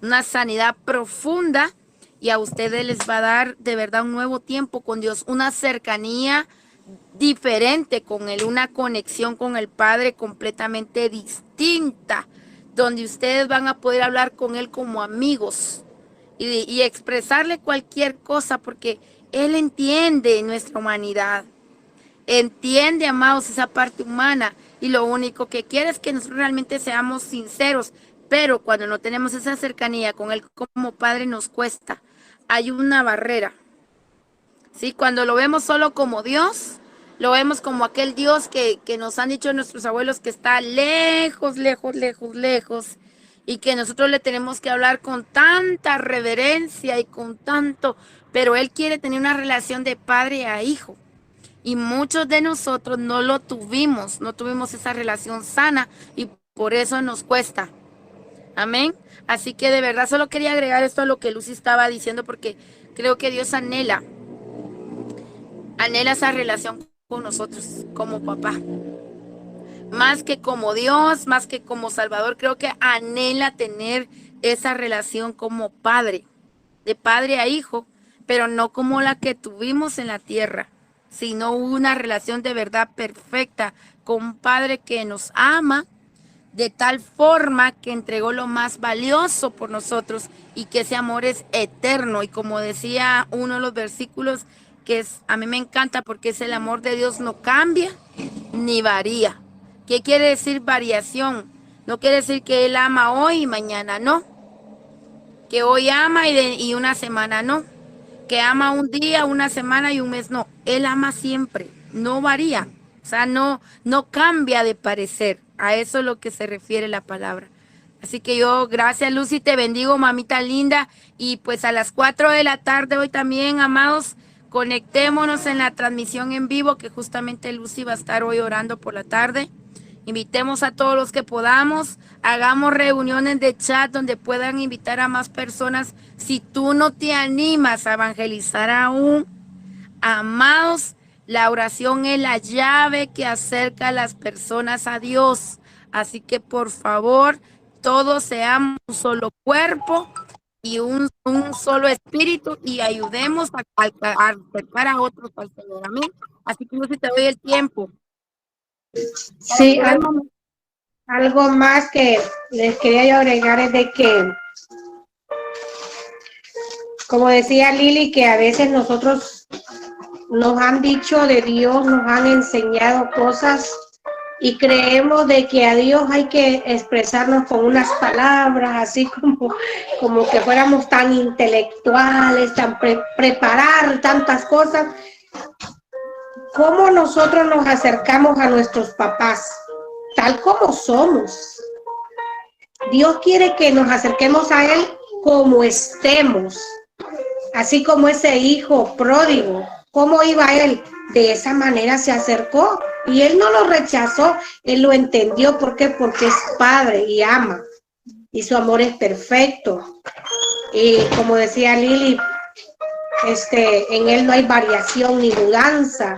una sanidad profunda, y a ustedes les va a dar de verdad un nuevo tiempo con Dios, una cercanía diferente con Él, una conexión con el Padre completamente distinta, donde ustedes van a poder hablar con Él como amigos y expresarle cualquier cosa, porque Él entiende nuestra humanidad, entiende, amados, esa parte humana, y lo único que quiere es que nosotros realmente seamos sinceros, pero cuando no tenemos esa cercanía con Él como Padre nos cuesta, hay una barrera, ¿sí? Cuando lo vemos solo como Dios, lo vemos como aquel Dios que nos han dicho nuestros abuelos que está lejos, lejos, lejos, lejos, y que nosotros le tenemos que hablar con tanta reverencia y con tanto, pero Él quiere tener una relación de padre a hijo. Y muchos de nosotros no lo tuvimos, no tuvimos esa relación sana y por eso nos cuesta. Amén. Así que de verdad solo quería agregar esto a lo que Lucy estaba diciendo, porque creo que Dios anhela esa relación con nosotros como papá. Más que como Dios, más que como Salvador, creo que anhela tener esa relación como padre, de padre a hijo, pero no como la que tuvimos en la tierra, sino una relación de verdad perfecta con un padre que nos ama de tal forma que entregó lo más valioso por nosotros y que ese amor es eterno. Y como decía uno de los versículos, que a mí me encanta, porque es el amor de Dios, no cambia ni varía. ¿Qué quiere decir variación? No quiere decir que Él ama hoy y mañana no. Que hoy ama y una semana no. Que ama un día, una semana y un mes no. Él ama siempre, no varía. O sea, no cambia de parecer. A eso es lo que se refiere la palabra. Así que yo, gracias Lucy, te bendigo, mamita linda. Y pues a las 4 de la tarde hoy también, amados, conectémonos en la transmisión en vivo, que justamente Lucy va a estar hoy orando por la tarde. Invitemos a todos los que podamos, hagamos reuniones de chat donde puedan invitar a más personas. Si tú no te animas a evangelizar aún, amados, la oración es la llave que acerca a las personas a Dios. Así que por favor, todos seamos un solo cuerpo y un solo espíritu, y ayudemos a acercar a otros al Señor. Amén. Así que yo sí te doy el tiempo. Sí, algo más que les quería yo agregar es de que, como decía Lili, que a veces nosotros nos han dicho de Dios, nos han enseñado cosas y creemos de que a Dios hay que expresarnos con unas palabras, así como que fuéramos tan intelectuales, tan preparar tantas cosas. ¿Cómo nosotros nos acercamos a nuestros papás? Tal como somos. Dios quiere que nos acerquemos a Él como estemos, así como ese hijo pródigo. ¿Cómo iba Él? De esa manera se acercó y Él no lo rechazó, Él lo entendió. ¿Por qué? Porque es padre y ama y su amor es perfecto. Y como decía Lili, en Él no hay variación ni mudanza.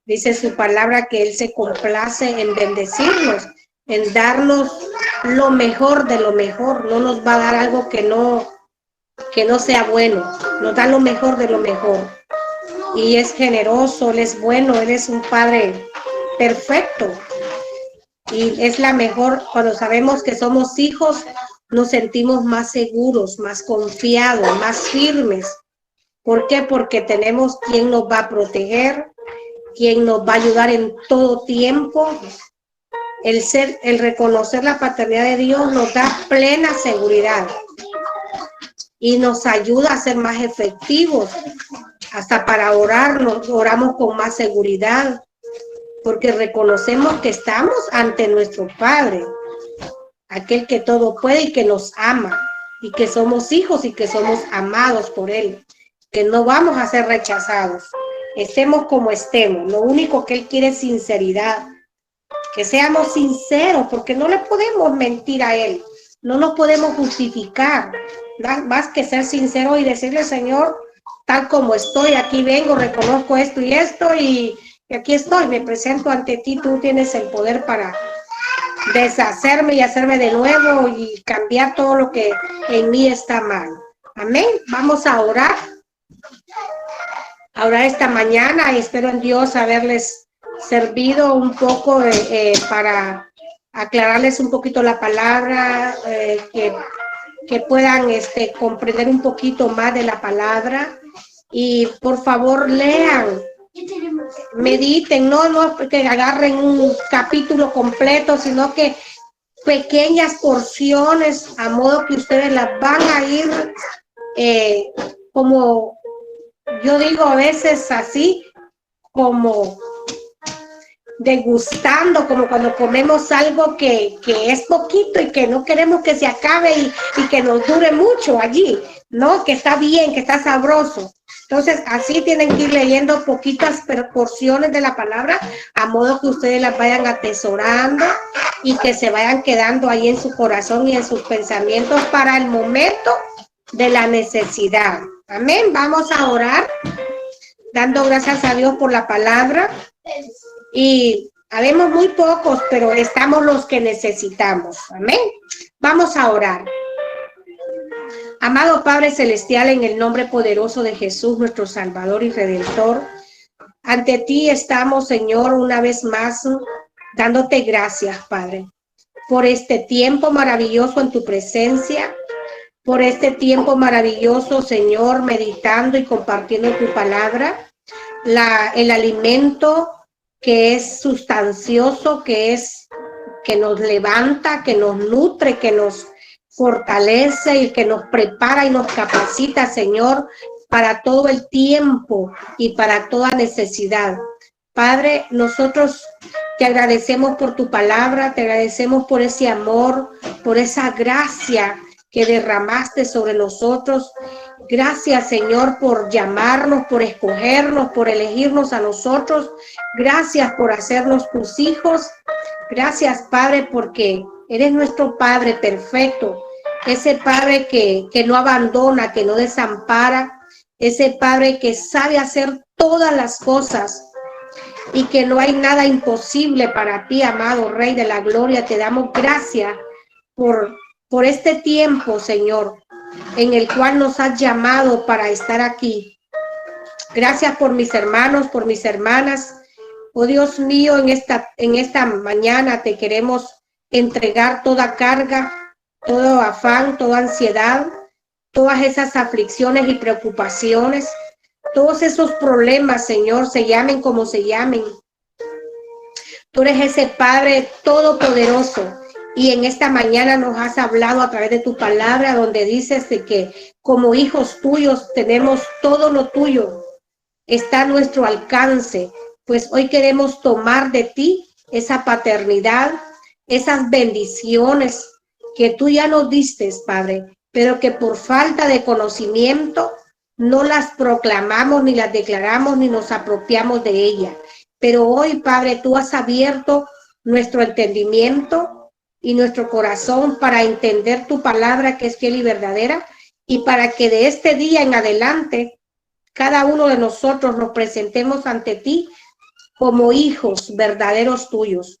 Dice su palabra que Él se complace en bendecirnos, en darnos lo mejor de lo mejor. No nos va a dar algo que no sea bueno, nos da lo mejor de lo mejor. Y es generoso, Él es bueno, Él es un Padre perfecto. Y es la mejor, cuando sabemos que somos hijos, nos sentimos más seguros, más confiados, más firmes. ¿Por qué? Porque tenemos quien nos va a proteger, quien nos va a ayudar en todo tiempo. El reconocer la paternidad de Dios nos da plena seguridad y nos ayuda a ser más efectivos. Hasta para orar, oramos con más seguridad. porque reconocemos que estamos ante nuestro Padre, aquel que todo puede y que nos ama, y que somos hijos y que somos amados por Él, que no vamos a ser rechazados, estemos como estemos. Lo único que Él quiere es sinceridad, que seamos sinceros, porque no le podemos mentir a Él, no nos podemos justificar, más que ser sinceros y decirle: Señor, tal como estoy, aquí vengo, reconozco esto y aquí estoy, me presento ante ti, tú tienes el poder para deshacerme y hacerme de nuevo y cambiar todo lo que en mí está mal. Amén. Vamos a orar esta mañana, y espero en Dios haberles servido un poco para aclararles un poquito la palabra, que puedan comprender un poquito más de la palabra. Y por favor lean, mediten, no que agarren un capítulo completo, sino que pequeñas porciones, a modo que ustedes las van a ir, como yo digo a veces así, como degustando, como cuando comemos algo que es poquito y que no queremos que se acabe y que nos dure mucho allí, ¿no? Que está bien, que está sabroso. Entonces, así tienen que ir leyendo poquitas porciones de la palabra, a modo que ustedes las vayan atesorando y que se vayan quedando ahí en su corazón y en sus pensamientos para el momento de la necesidad. Amén. Vamos a orar, dando gracias a Dios por la palabra. Y habemos muy pocos, pero estamos los que necesitamos. Amén. Vamos a orar. Amado Padre Celestial, en el nombre poderoso de Jesús, nuestro Salvador y Redentor, ante ti estamos, Señor, una vez más, dándote gracias, Padre, por este tiempo maravilloso en tu presencia, por este tiempo maravilloso, Señor, meditando y compartiendo tu palabra, el alimento que es sustancioso, que nos levanta, que nos nutre, que nos fortalece y que nos prepara y nos capacita, Señor, para todo el tiempo y para toda necesidad. Padre, nosotros te agradecemos por tu palabra, te agradecemos por ese amor, por esa gracia que derramaste sobre nosotros. Gracias, Señor, por llamarnos, por escogernos, por elegirnos a nosotros. Gracias por hacernos tus hijos. Gracias, Padre, porque eres nuestro Padre perfecto, ese Padre que no abandona, que no desampara, ese Padre que sabe hacer todas las cosas y que no hay nada imposible para ti, amado Rey de la Gloria. Te damos gracias por este tiempo, Señor, en el cual nos has llamado para estar aquí. Gracias por mis hermanos, por mis hermanas. Oh Dios mío, en esta mañana te queremos entregar toda carga, todo afán, toda ansiedad, todas esas aflicciones y preocupaciones, todos esos problemas, Señor, se llamen como se llamen. Tú eres ese Padre todopoderoso, y en esta mañana nos has hablado a través de tu palabra, donde dices de que como hijos tuyos tenemos todo lo tuyo, está a nuestro alcance. Pues hoy queremos tomar de ti esa paternidad, esas bendiciones que tú ya nos diste, Padre, pero que por falta de conocimiento no las proclamamos, ni las declaramos, ni nos apropiamos de ellas. Pero hoy, Padre, tú has abierto nuestro entendimiento y nuestro corazón para entender tu palabra, que es fiel y verdadera, y para que de este día en adelante cada uno de nosotros nos presentemos ante ti como hijos verdaderos tuyos,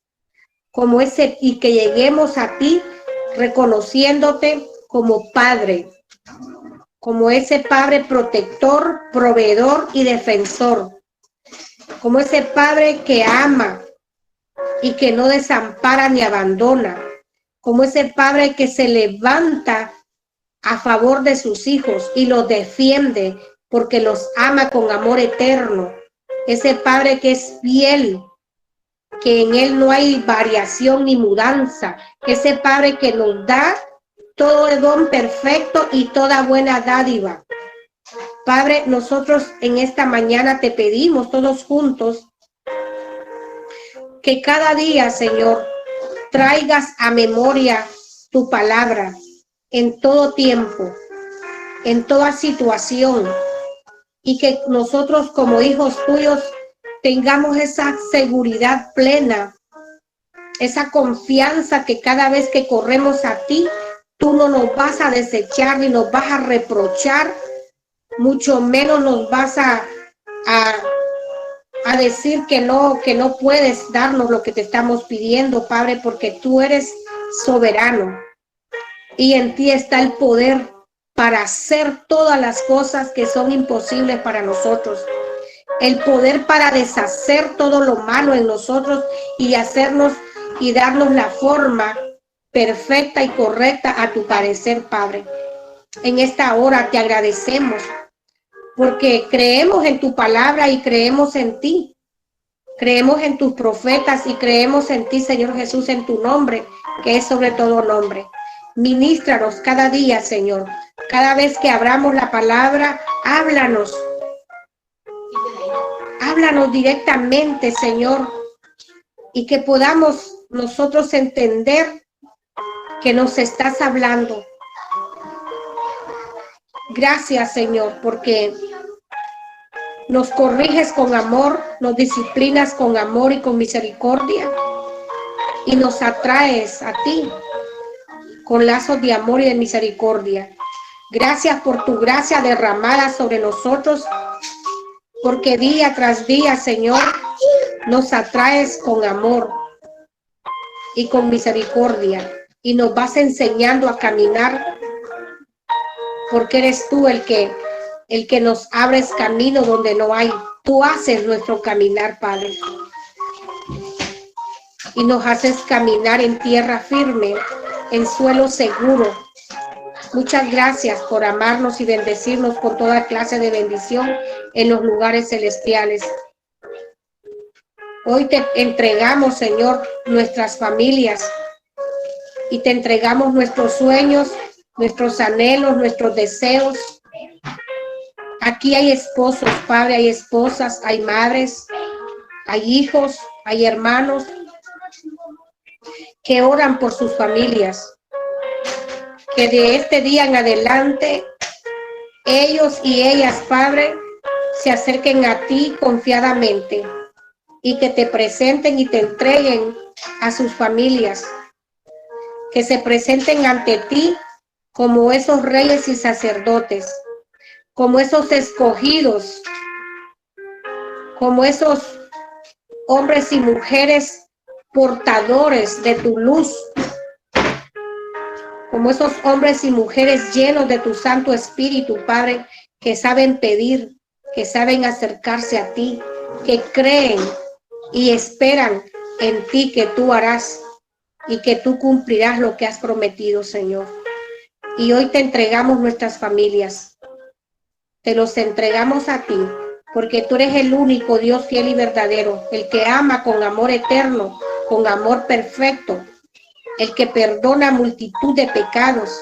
y que lleguemos a ti reconociéndote como Padre, como ese Padre protector, proveedor y defensor, como ese Padre que ama y que no desampara ni abandona, como ese Padre que se levanta a favor de sus hijos y los defiende porque los ama con amor eterno. Ese Padre que es fiel, que en él no hay variación ni mudanza. Ese Padre que nos da todo el don perfecto y toda buena dádiva. Padre, nosotros en esta mañana te pedimos todos juntos que cada día, Señor, traigas a memoria tu palabra en todo tiempo, en toda situación, y que nosotros como hijos tuyos tengamos esa seguridad plena, esa confianza que cada vez que corremos a ti, tú no nos vas a desechar ni nos vas a reprochar, mucho menos nos vas a decir que no puedes darnos lo que te estamos pidiendo, Padre, porque tú eres soberano y en ti está el poder para hacer todas las cosas que son imposibles para nosotros. El poder para deshacer todo lo malo en nosotros y hacernos y darnos la forma perfecta y correcta a tu parecer, Padre. En esta hora te agradecemos porque creemos en tu palabra y creemos en ti. Creemos en tus profetas y creemos en ti, Señor Jesús, en tu nombre, que es sobre todo nombre. Ministranos cada día, Señor. Cada vez que abramos la palabra, háblanos. Háblanos directamente, Señor, y que podamos nosotros entender que nos estás hablando. Gracias, Señor, porque nos corriges con amor, nos disciplinas con amor y con misericordia, y nos atraes a ti con lazos de amor y de misericordia. Gracias por tu gracia derramada sobre nosotros, porque día tras día, Señor, nos atraes con amor y con misericordia, y nos vas enseñando a caminar, porque eres tú el que nos abres camino donde no hay. Tú haces nuestro caminar, Padre, y nos haces caminar en tierra firme, en suelo seguro. Muchas gracias por amarnos y bendecirnos con toda clase de bendición en los lugares celestiales. Hoy te entregamos, Señor, nuestras familias, y te entregamos nuestros sueños, nuestros anhelos, nuestros deseos. Aquí hay esposos, Padre, hay esposas, hay madres, hay hijos, hay hermanos que oran por sus familias. Que de este día en adelante, ellos y ellas, Padre, se acerquen a ti confiadamente y que te presenten y te entreguen a sus familias. Que se presenten ante ti como esos reyes y sacerdotes, como esos escogidos, como esos hombres y mujeres portadores de tu luz, como esos hombres y mujeres llenos de tu Santo Espíritu, Padre, que saben pedir, que saben acercarse a ti, que creen y esperan en ti que tú harás y que tú cumplirás lo que has prometido, Señor. Y hoy te entregamos nuestras familias, te los entregamos a ti, porque tú eres el único Dios fiel y verdadero, el que ama con amor eterno, con amor perfecto, el que perdona multitud de pecados,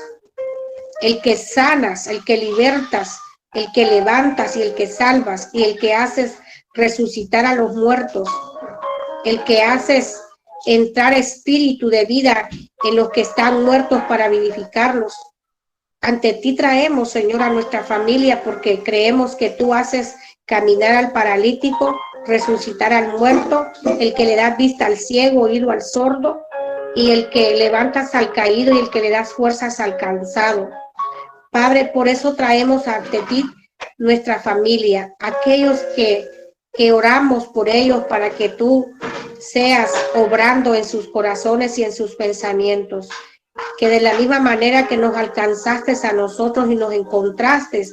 el que sanas, el que libertas, el que levantas y el que salvas, y el que haces resucitar a los muertos, el que haces entrar espíritu de vida en los que están muertos para vivificarlos. Ante ti traemos, Señor, a nuestra familia, porque creemos que tú haces caminar al paralítico, resucitar al muerto, el que le das vista al ciego, oído al sordo, y el que levantas al caído y el que le das fuerzas al cansado. Padre, por eso traemos ante ti nuestra familia, aquellos que oramos por ellos para que tú seas obrando en sus corazones y en sus pensamientos. Que de la misma manera que nos alcanzaste a nosotros y nos encontraste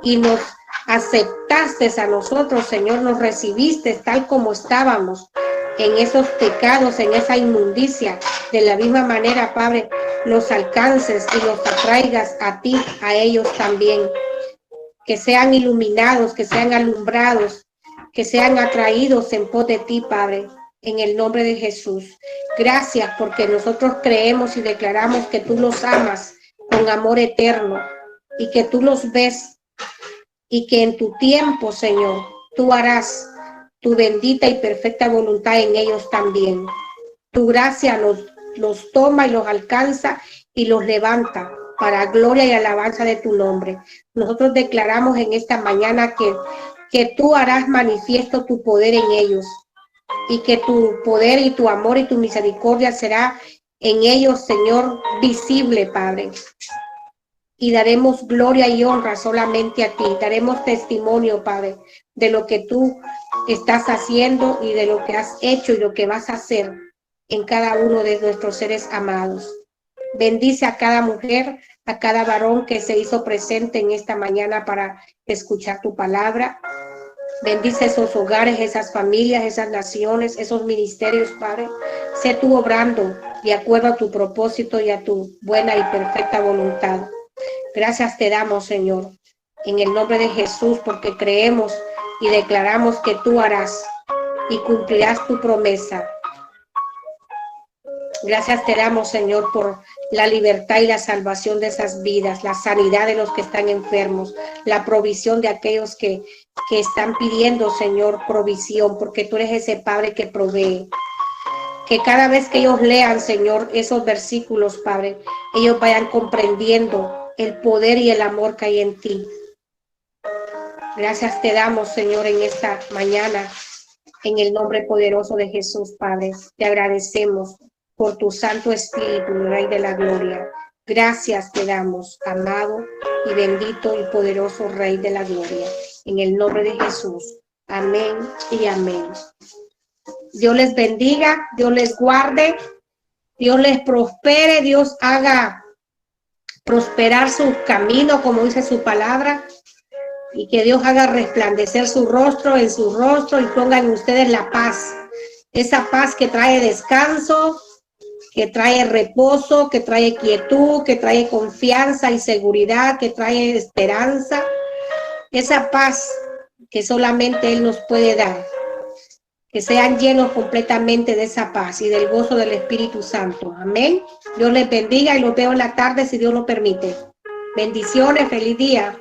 y nos aceptaste a nosotros, Señor, nos recibiste tal como estábamos en esos pecados, en esa inmundicia. De la misma manera, Padre, los alcances y los atraigas a ti, a ellos también. Que sean iluminados, que sean alumbrados, que sean atraídos en pos de ti, Padre, en el nombre de Jesús. Gracias, porque nosotros creemos y declaramos que tú los amas con amor eterno y que tú los ves y que en tu tiempo, Señor, tú harás tu bendita y perfecta voluntad en ellos también. Tu gracia los toma y los alcanza y los levanta para gloria y alabanza de tu nombre. Nosotros declaramos en esta mañana que tú harás manifiesto tu poder en ellos y que tu poder y tu amor y tu misericordia será en ellos, Señor, visible, Padre. Y daremos gloria y honra solamente a ti. Daremos testimonio, Padre, de lo que tú estás haciendo y de lo que has hecho y lo que vas a hacer en cada uno de nuestros seres amados. Bendice a cada mujer, a cada varón que se hizo presente en esta mañana para escuchar tu palabra. Bendice esos hogares, esas familias, esas naciones, esos ministerios, Padre. Sé tú obrando de acuerdo a tu propósito y a tu buena y perfecta voluntad. Gracias te damos, Señor, en el nombre de Jesús, porque creemos y declaramos que tú harás y cumplirás tu promesa. Gracias te damos, Señor, por la libertad y la salvación de esas vidas, la sanidad de los que están enfermos, la provisión de aquellos que están pidiendo, Señor, provisión, porque tú eres ese Padre que provee. Que cada vez que ellos lean, Señor, esos versículos, Padre, ellos vayan comprendiendo el poder y el amor que hay en ti. Gracias te damos, Señor, en esta mañana, en el nombre poderoso de Jesús, Padre. Te agradecemos por tu Santo Espíritu, Rey de la Gloria. Gracias te damos, amado y bendito y poderoso Rey de la Gloria. En el nombre de Jesús. Amén y amén. Dios les bendiga, Dios les guarde, Dios les prospere, Dios haga prosperar su camino, como dice su palabra, y que Dios haga resplandecer su rostro en su rostro y ponga en ustedes la paz. Esa paz que trae descanso, que trae reposo, que trae quietud, que trae confianza y seguridad, que trae esperanza. Esa paz que solamente Él nos puede dar. Que sean llenos completamente de esa paz y del gozo del Espíritu Santo. Amén. Dios les bendiga y los veo en la tarde si Dios lo permite. Bendiciones, feliz día.